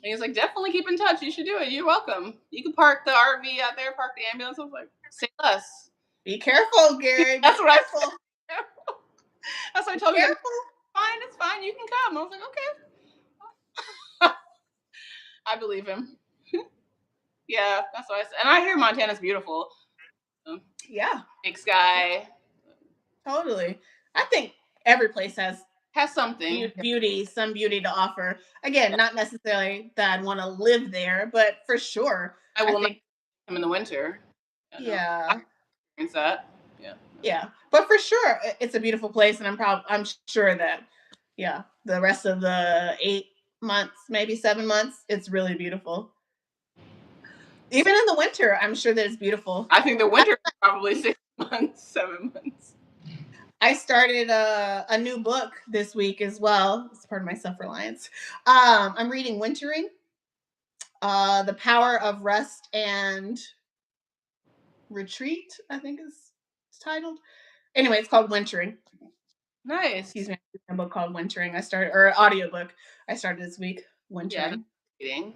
And he's like, definitely keep in touch. You should do it. You're welcome. You can park the RV out there, park the ambulance. I was like, say less. Be careful, Gary. That's what I told. That's what I told him. Fine, it's fine. You can come. I was like, okay. I believe him. Yeah, that's what I said. And I hear Montana's beautiful. Yeah. Big sky. Totally. I think every place has something. some beauty to offer. Again, not necessarily that I'd want to live there, but for sure. I will make him in the winter. Yeah. I experience that. Yeah. Yeah. But for sure, it's a beautiful place. And I'm sure that, the rest of the 8 months, maybe 7 months, it's really beautiful. Even in the winter, I'm sure that it's beautiful. I think the winter is probably 6 months, 7 months. I started a new book this week as well. It's part of my self-reliance. I'm reading Wintering, The Power of Rest and Retreat, I think it's titled. Anyway, it's called Wintering. Nice. Excuse me, a book called Wintering. Audiobook. I started this week. Wintering. Yeah, reading.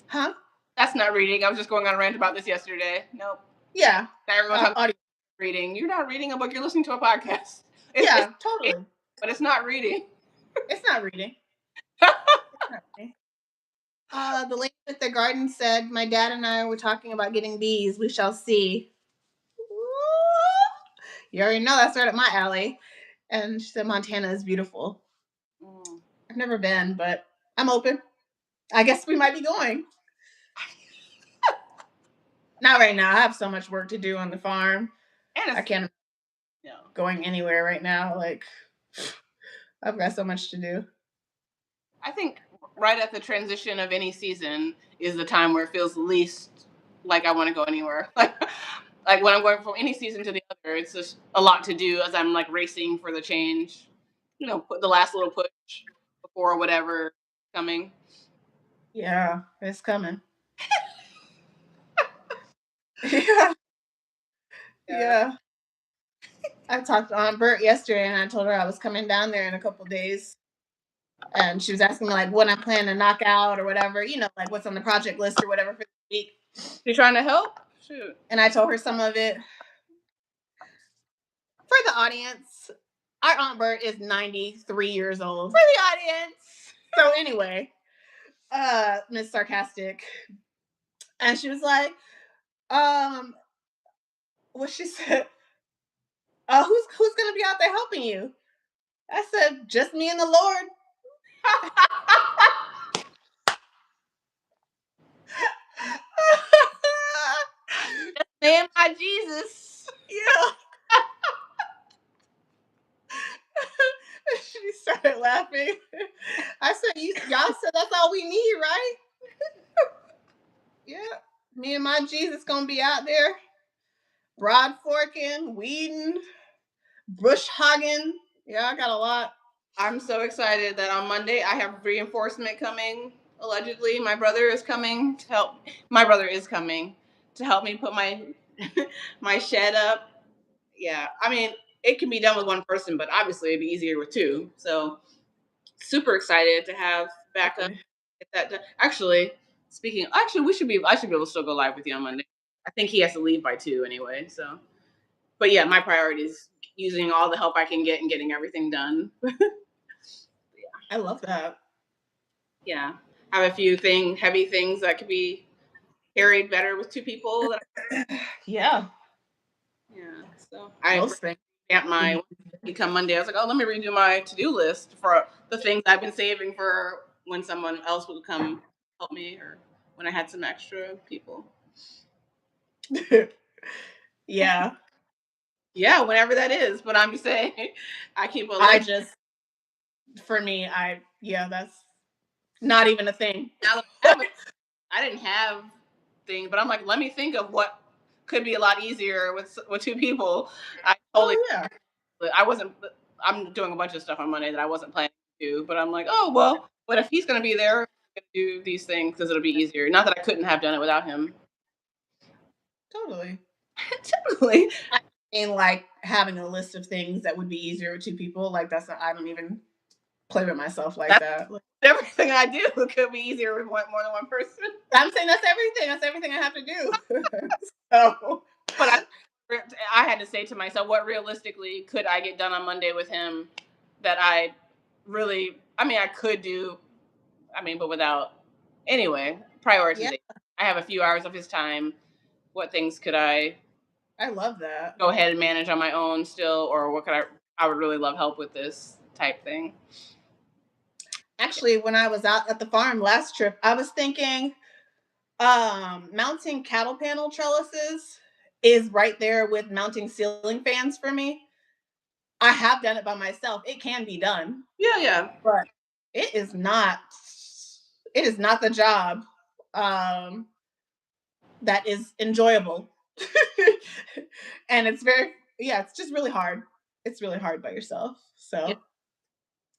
Huh? That's not reading. I was just going on a rant about this yesterday. Nope. Yeah. Everyone's audio reading. You're not reading a book. You're listening to a podcast. Totally. But it's not reading. It's not reading. The lady at the garden said, my dad and I were talking about getting bees. We shall see. You already know that's right up my alley. And she said, Montana is beautiful. I've never been, but I'm open. I guess we might be going. Not right now. I have so much work to do on the farm. And I can't going anywhere right now. Like, I've got so much to do. I think right at the transition of any season is the time where it feels least like I want to go anywhere. Like when I'm going from any season to the other, it's just a lot to do as I'm like racing for the change. Put the last little push before whatever coming. Yeah, it's coming. Yeah. I talked to Aunt Bert yesterday and I told her I was coming down there in a couple days. And she was asking me like what I'm planning to knock out or whatever, like what's on the project list or whatever for the week. You trying to help? Shoot. And I told her some of it. For the audience, our Aunt Bert is 93 years old. For the audience. So anyway, Miss Sarcastic. And she was like, what she said, who's gonna be out there helping you? I said, just me and the Lord. Just me and my Jesus. Yeah. She started laughing. I said, y'all said that's all we need, right? Yeah. Me and my Jesus gonna be out there. Broad forking, weeding, bush hogging. Yeah, I got a lot. I'm so excited that on Monday I have reinforcement coming. Allegedly, my brother is coming to help. My brother is coming to help me put my my shed up. Yeah, I mean it can be done with one person, but obviously it'd be easier with two. So super excited to have backup. Get that done. Actually, I should be able to still go live with you on Monday. I think he has to leave by 2 anyway. So, but yeah, my priority is using all the help I can get and getting everything done. Yeah, I love that. Yeah, have a few heavy things that could be carried better with 2 people. Yeah. So I come Monday. I was like, oh, let me redo my to-do list for the things I've been saving for when someone else would come help me or when I had some extra people. Yeah. Yeah, whenever that is. But I'm just saying, for me, that's not even a thing. I didn't have things, but I'm like, let me think of what could be a lot easier with 2 people. I'm doing a bunch of stuff on Monday that I wasn't planning to do, but I'm like, oh, well, but if he's going to be there, I'm going to do these things because it'll be easier. Not that I couldn't have done it without him. Totally. Totally. in like having a list of things that would be easier with two people. Like that's not, I don't even play with myself like That's that. Like, everything I do could be easier with more than one person. I'm saying that's everything. That's everything I have to do. So, But I had to say to myself, what realistically could I get done on Monday with him that I really, I mean, I could do, I mean, but without, anyway, yeah, prioritization. I have a few hours of his time. What things could I I love that. go ahead and manage on my own still, or what could I would really love help with this type thing. Actually, when I was out at the farm last trip, I was thinking mounting cattle panel trellises is right there with mounting ceiling fans for me. I have done it by myself. It can be done, Yeah. but it is not it is not the job um that is enjoyable. And it's very, yeah, it's just really hard. It's really hard by yourself. Yeah. So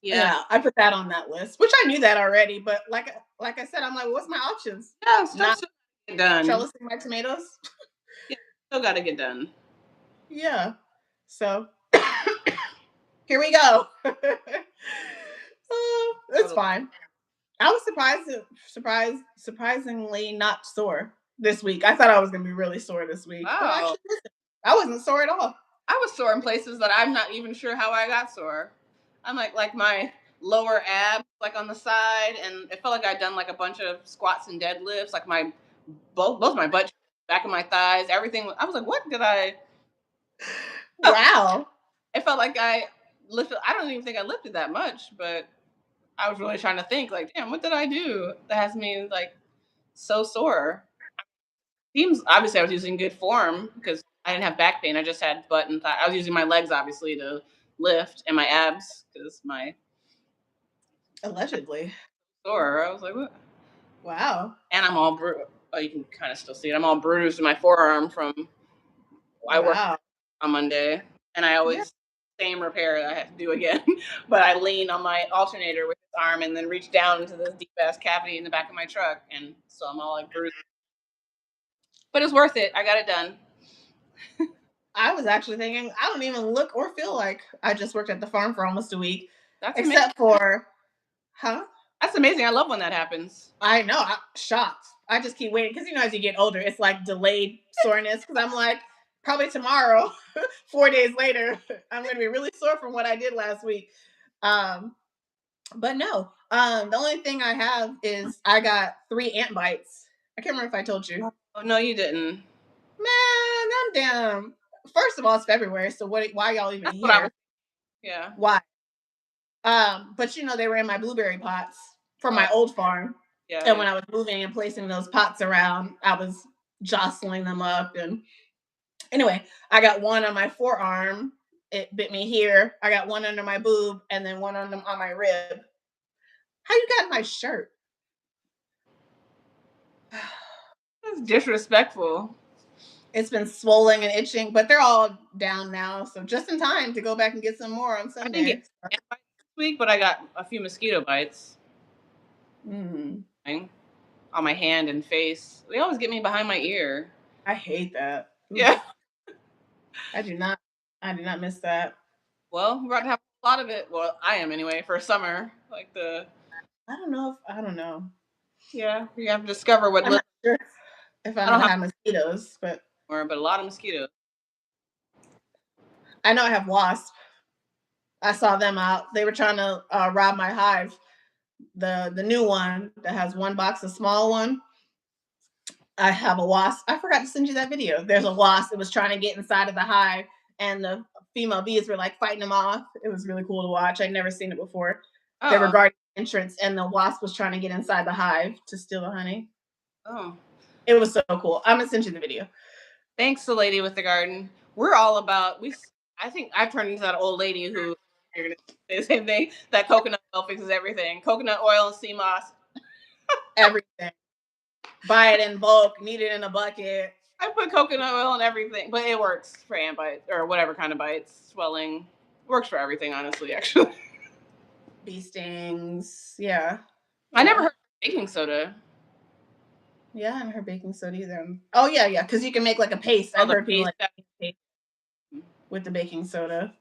Yeah. yeah, I put that on that list, which I knew that already, but like I said, I'm like, what's my options? Yeah, stuff Not still get done. trellising my tomatoes. Yeah, still got to get done. Yeah. So here we go. It's fine. I was surprisingly not sore this week. I thought I was gonna be really sore this week. But Wow. actually, listen, I wasn't sore at all. I was sore in places that I'm not even sure how I got sore. I'm like my lower abs, like on the side, and it felt like I'd done like a bunch of squats and deadlifts, like my both my butt, back of my thighs, everything. I was like, what did I? Wow. It felt like I lifted. I don't even think I lifted that much, but I was really trying to think, like, damn, what did I do that has me like so sore? Seems obviously I was using good form because I didn't have back pain. I just had butt and thigh. I was using my legs obviously to lift and my abs because my Allegedly. sore. I was like, what? Wow. And I'm all bruised. Oh, you can kind of still see it. I'm all bruised in my forearm from I worked Wow. on Monday, and I always same repair that I have to do again. But I lean on my alternator with this arm and then reach down into this deep ass cavity in the back of my truck, and so I'm all like bruised. But it's worth it. I got it done. I was actually thinking I don't even look or feel like I just worked at the farm for almost a week. That's amazing. Except for, huh? That's amazing. I love when that happens. I know. I'm shocked. I just keep waiting because as you get older, it's like delayed soreness. Because I'm like, probably tomorrow, 4 days later, I'm going to be really sore from what I did last week. But no, the only thing I have is I got 3 ant bites. I can't remember if I told you. Oh no, you didn't. Man, I'm damn. First of all, it's February, so why y'all even That's what I here? was. Yeah. Why? But they were in my blueberry pots from my Oh. old farm. Yeah. And when I was moving and placing those pots around, I was jostling them up. And anyway, I got one on my forearm. It bit me here. I got one under my boob and then one on my rib. How you got my shirt? That's disrespectful. It's been swollen and itching, but they're all down now. So just in time to go back and get some more on Sunday. I didn't get ant bites this week, but I got a few mosquito bites. On my hand and face. They always get me behind my ear. I hate that. Yeah. I do not miss that. Well, we're about to have a lot of it. Well, I am anyway, for summer. Like I don't know. Yeah, you have to discover what I'm not sure if I don't have mosquitoes, but a lot of mosquitoes. I know I have wasps. I saw them out. They were trying to rob my hive. The new one that has one box, a small one. I have a wasp. I forgot to send you that video. There's a wasp that was trying to get inside of the hive, and the female bees were like fighting them off. It was really cool to watch. I'd never seen it before. Oh. They were guarding the entrance, and the wasp was trying to get inside the hive to steal the honey. Oh. It was so cool. I'm gonna send you the video. Thanks, the lady with the garden. We're all about I think I've turned into that old lady who, you're gonna say the same thing, that coconut oil fixes everything. Coconut oil and sea moss. Everything. Buy it in bulk, need it in a bucket. I put coconut oil in everything, but it works for ant bites or whatever kind of bites, swelling. It works for everything, honestly, actually. Bee stings. Yeah. I never heard of baking soda. Yeah, I haven't heard baking soda either. Oh yeah, because you can make like a paste. I've heard people like paste. with the baking soda.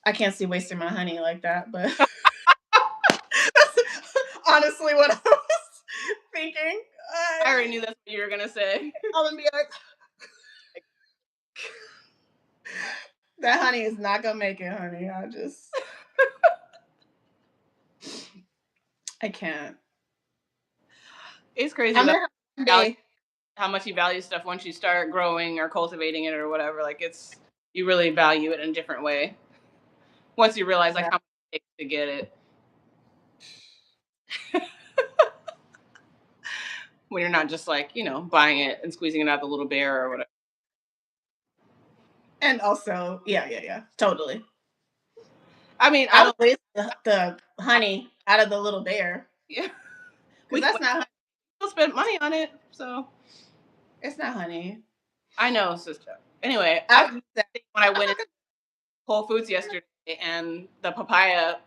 I can't see wasting my honey like that, but that's honestly what I was thinking. I already knew that's what you were gonna say. I'm gonna be like, that honey is not gonna make it, honey. I can't. It's crazy how much you value stuff once you start growing or cultivating it or whatever. Like you really value it in a different way once you realize like how much it takes to get it. When you're not just like, buying it and squeezing it out the little bear or whatever. And also, yeah, totally. I mean, I don't waste the honey out of the little bear. Yeah. That's not honey. We'll spend money on it, so. It's not honey. I know, sister. Anyway, when I went to Whole Foods yesterday and the papaya,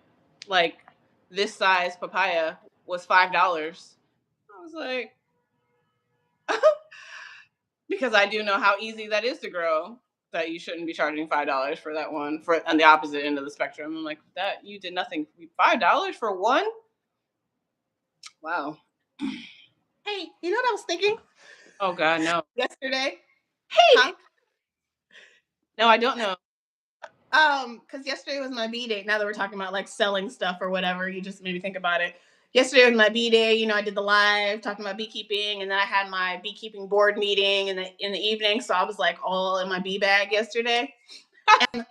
like this size papaya, was $5. I was like, because I do know how easy that is to grow, that you shouldn't be charging $5 for that one on the opposite end of the spectrum. I'm like, that you did nothing. $5 for one? Wow. Hey, you know what I was thinking? Oh God, no. Yesterday. Hey. Huh? No, I don't know. Because yesterday was my B day. Now that we're talking about like selling stuff or whatever, you just made me think about it. Yesterday was my B day. I did the live talking about beekeeping, and then I had my beekeeping board meeting in the evening. So I was like all in my bee bag yesterday. and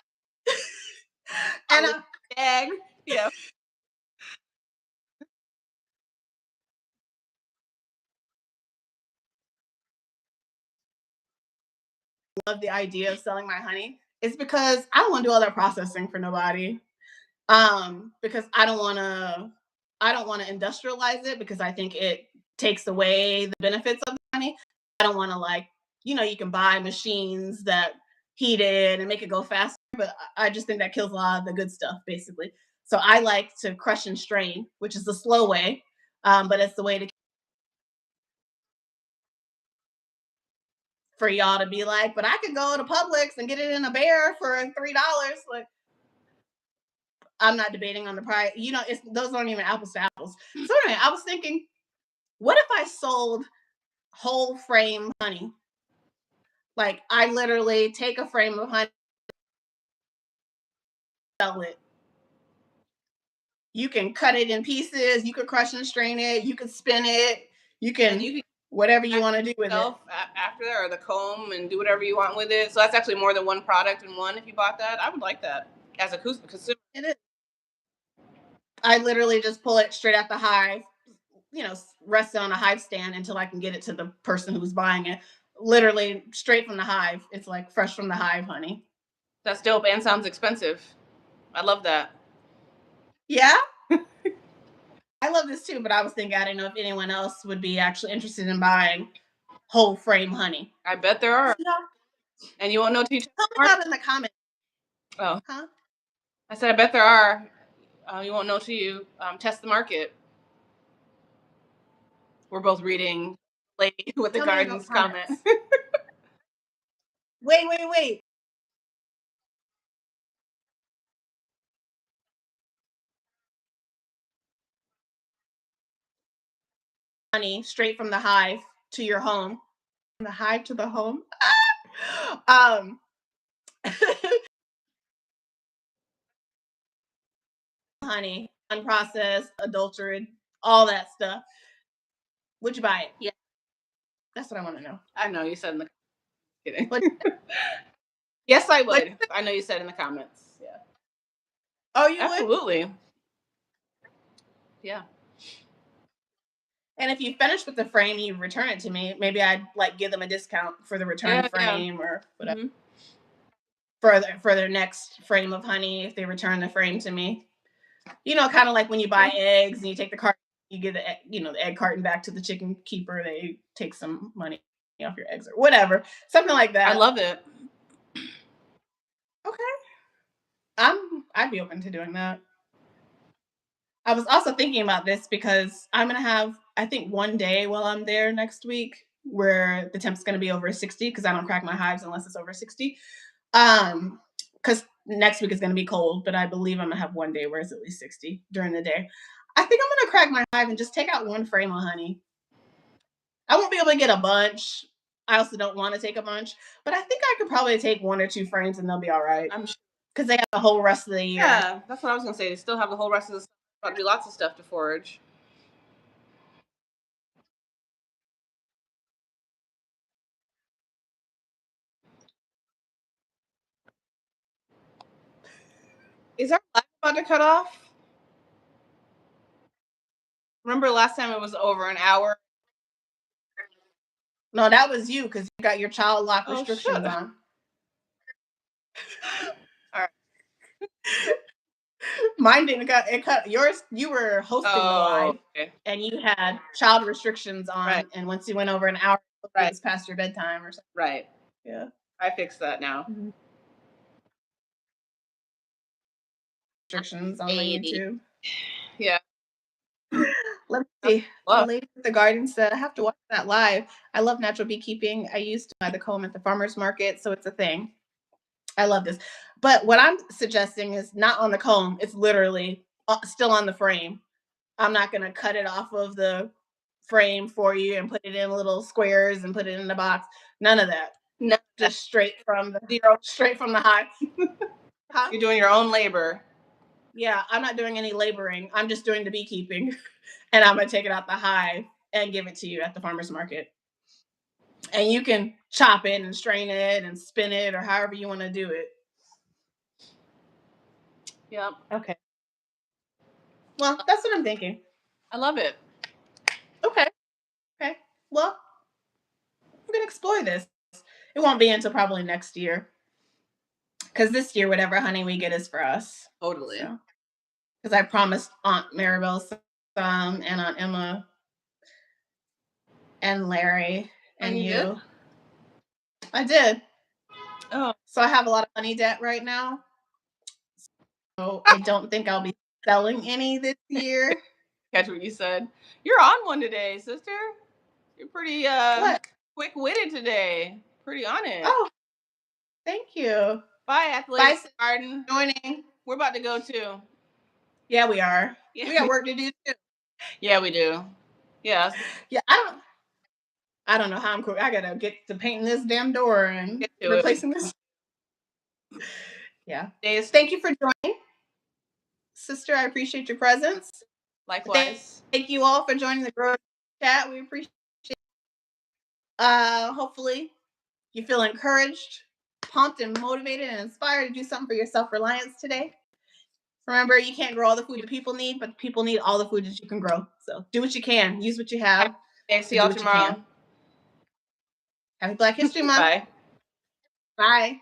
bag, yeah. Love the idea of selling my honey. It's because I don't want to do all that processing for nobody. Because I don't want to industrialize it, because I think it takes away the benefits of the honey. I don't want to you can buy machines that heat it and make it go faster, but I just think that kills a lot of the good stuff, basically. So I like to crush and strain, which is the slow way, but it's the way to for y'all to be like, but I could go to Publix and get it in a bear for $3. Like, I'm not debating on the price. Those aren't even apples to apples. So anyway, I was thinking, what if I sold whole frame honey? Like, I literally take a frame of honey, sell it. You can cut it in pieces. You can crush and strain it. You can spin it. You can whatever you want to do with it. After that, or the comb, and do whatever you want with it. So that's actually more than one product in one. If you bought that, I would like that as a consumer. It is. I literally just pull it straight out the hive, rest it on a hive stand until I can get it to the person who's buying it. Literally straight from the hive. It's like fresh from the hive honey. That's dope and sounds expensive. I love that. Yeah. I love this too, but I was thinking, I didn't know if anyone else would be actually interested in buying whole frame honey. I bet there are. Yeah. And you won't know till you tell me about it in the comments. Oh. Huh? I said, I bet there are. You won't know till you test the market. We're both reading Lady with the Gardens comment. Wait. Honey straight from the hive to your home. From the hive to the home. Honey, unprocessed, adulterated, all that stuff. Would you buy it? Yeah. That's what I want to know. I know you said in the kidding. Yes, I would. I know you said in the comments. Yeah. Oh, you absolutely. Yeah. And if you finish with the frame, you return it to me. Maybe I'd give them a discount for the return frame or whatever. Mm-hmm. For their next frame of honey, if they return the frame to me. Kind of like when you buy eggs and you take the carton, you give the egg carton back to the chicken keeper. They take some money off your eggs or whatever, something like that. I love it. Okay, I'd be open to doing that. I was also thinking about this because I'm gonna have, I think, one day while I'm there next week where the temp's gonna be over 60, because I don't crack my hives unless it's over 60. Because next week is going to be cold, but I believe I'm gonna have one day where it's at least 60 during the day. I think I'm gonna crack my hive and just take out one frame of honey. I won't be able to get a bunch. I also don't want to take a bunch, but I think I could probably take 1 or 2 frames and they'll be all right. I'm sure. Because they have the whole rest of the year. Yeah, that's what I was gonna say. They still have the whole rest of the stuff. There'll be lots of stuff to forage. Is our live about to cut off? Remember last time it was over an hour? No, that was you because you got your child lock Oh, restrictions shut up. on. All right. Mine didn't cut. It cut yours. You were hosting the live, okay. and you had child restrictions on. Right. And once you went over an hour, it Right. was past your bedtime or something. Right. Yeah. I fixed that now. Restrictions on my 80. YouTube. Yeah. Let me see. The Love. lady at the garden said, I have to watch that live. I love natural beekeeping. I used to buy the comb at the farmer's market, so it's a thing. I love this. But what I'm suggesting is not on the comb. It's literally still on the frame. I'm not going to cut it off of the frame for you and put it in little squares and put it in the box. None of that. No, Just straight from the hive. Huh? you're doing your own labor. Yeah, I'm not doing any laboring. I'm just doing the beekeeping. And I'm going to take it out the hive and give it to you at the farmer's market. And you can chop it and strain it and spin it or however you want to do it. Yep. Okay. Well, that's what I'm thinking. I love it. Okay. Okay. Well, I'm going to explore this. It won't be until probably next year. Because this year, whatever honey we get is for us. Totally. Because I promised Aunt Maribel some and Aunt Emma and Larry and you you. did? I did. Oh. So I have a lot of honey debt right now. So I don't think I'll be selling any this year. Catch what you said. You're on one today, sister. You're pretty quick-witted today. Pretty on it. Oh, thank you. Bye, Athletic Garden. Joining. We're about to go too. Yeah, we are. Yeah. We got work to do too. Yeah, we do. Yeah. Yeah, I don't know how I'm cool. I gotta get to painting this damn door and replacing this. Yeah. Thank you for joining. Sister, I appreciate your presence. Likewise. Thank you all for joining the Grow Chat. We appreciate it. Hopefully you feel encouraged, pumped, and motivated and inspired to do something for your self-reliance today. Remember, you can't grow all the food that people need, but people need all the food that you can grow. So do what you can. Use what you have. See y'all tomorrow. Happy Black History Month. Bye. Bye.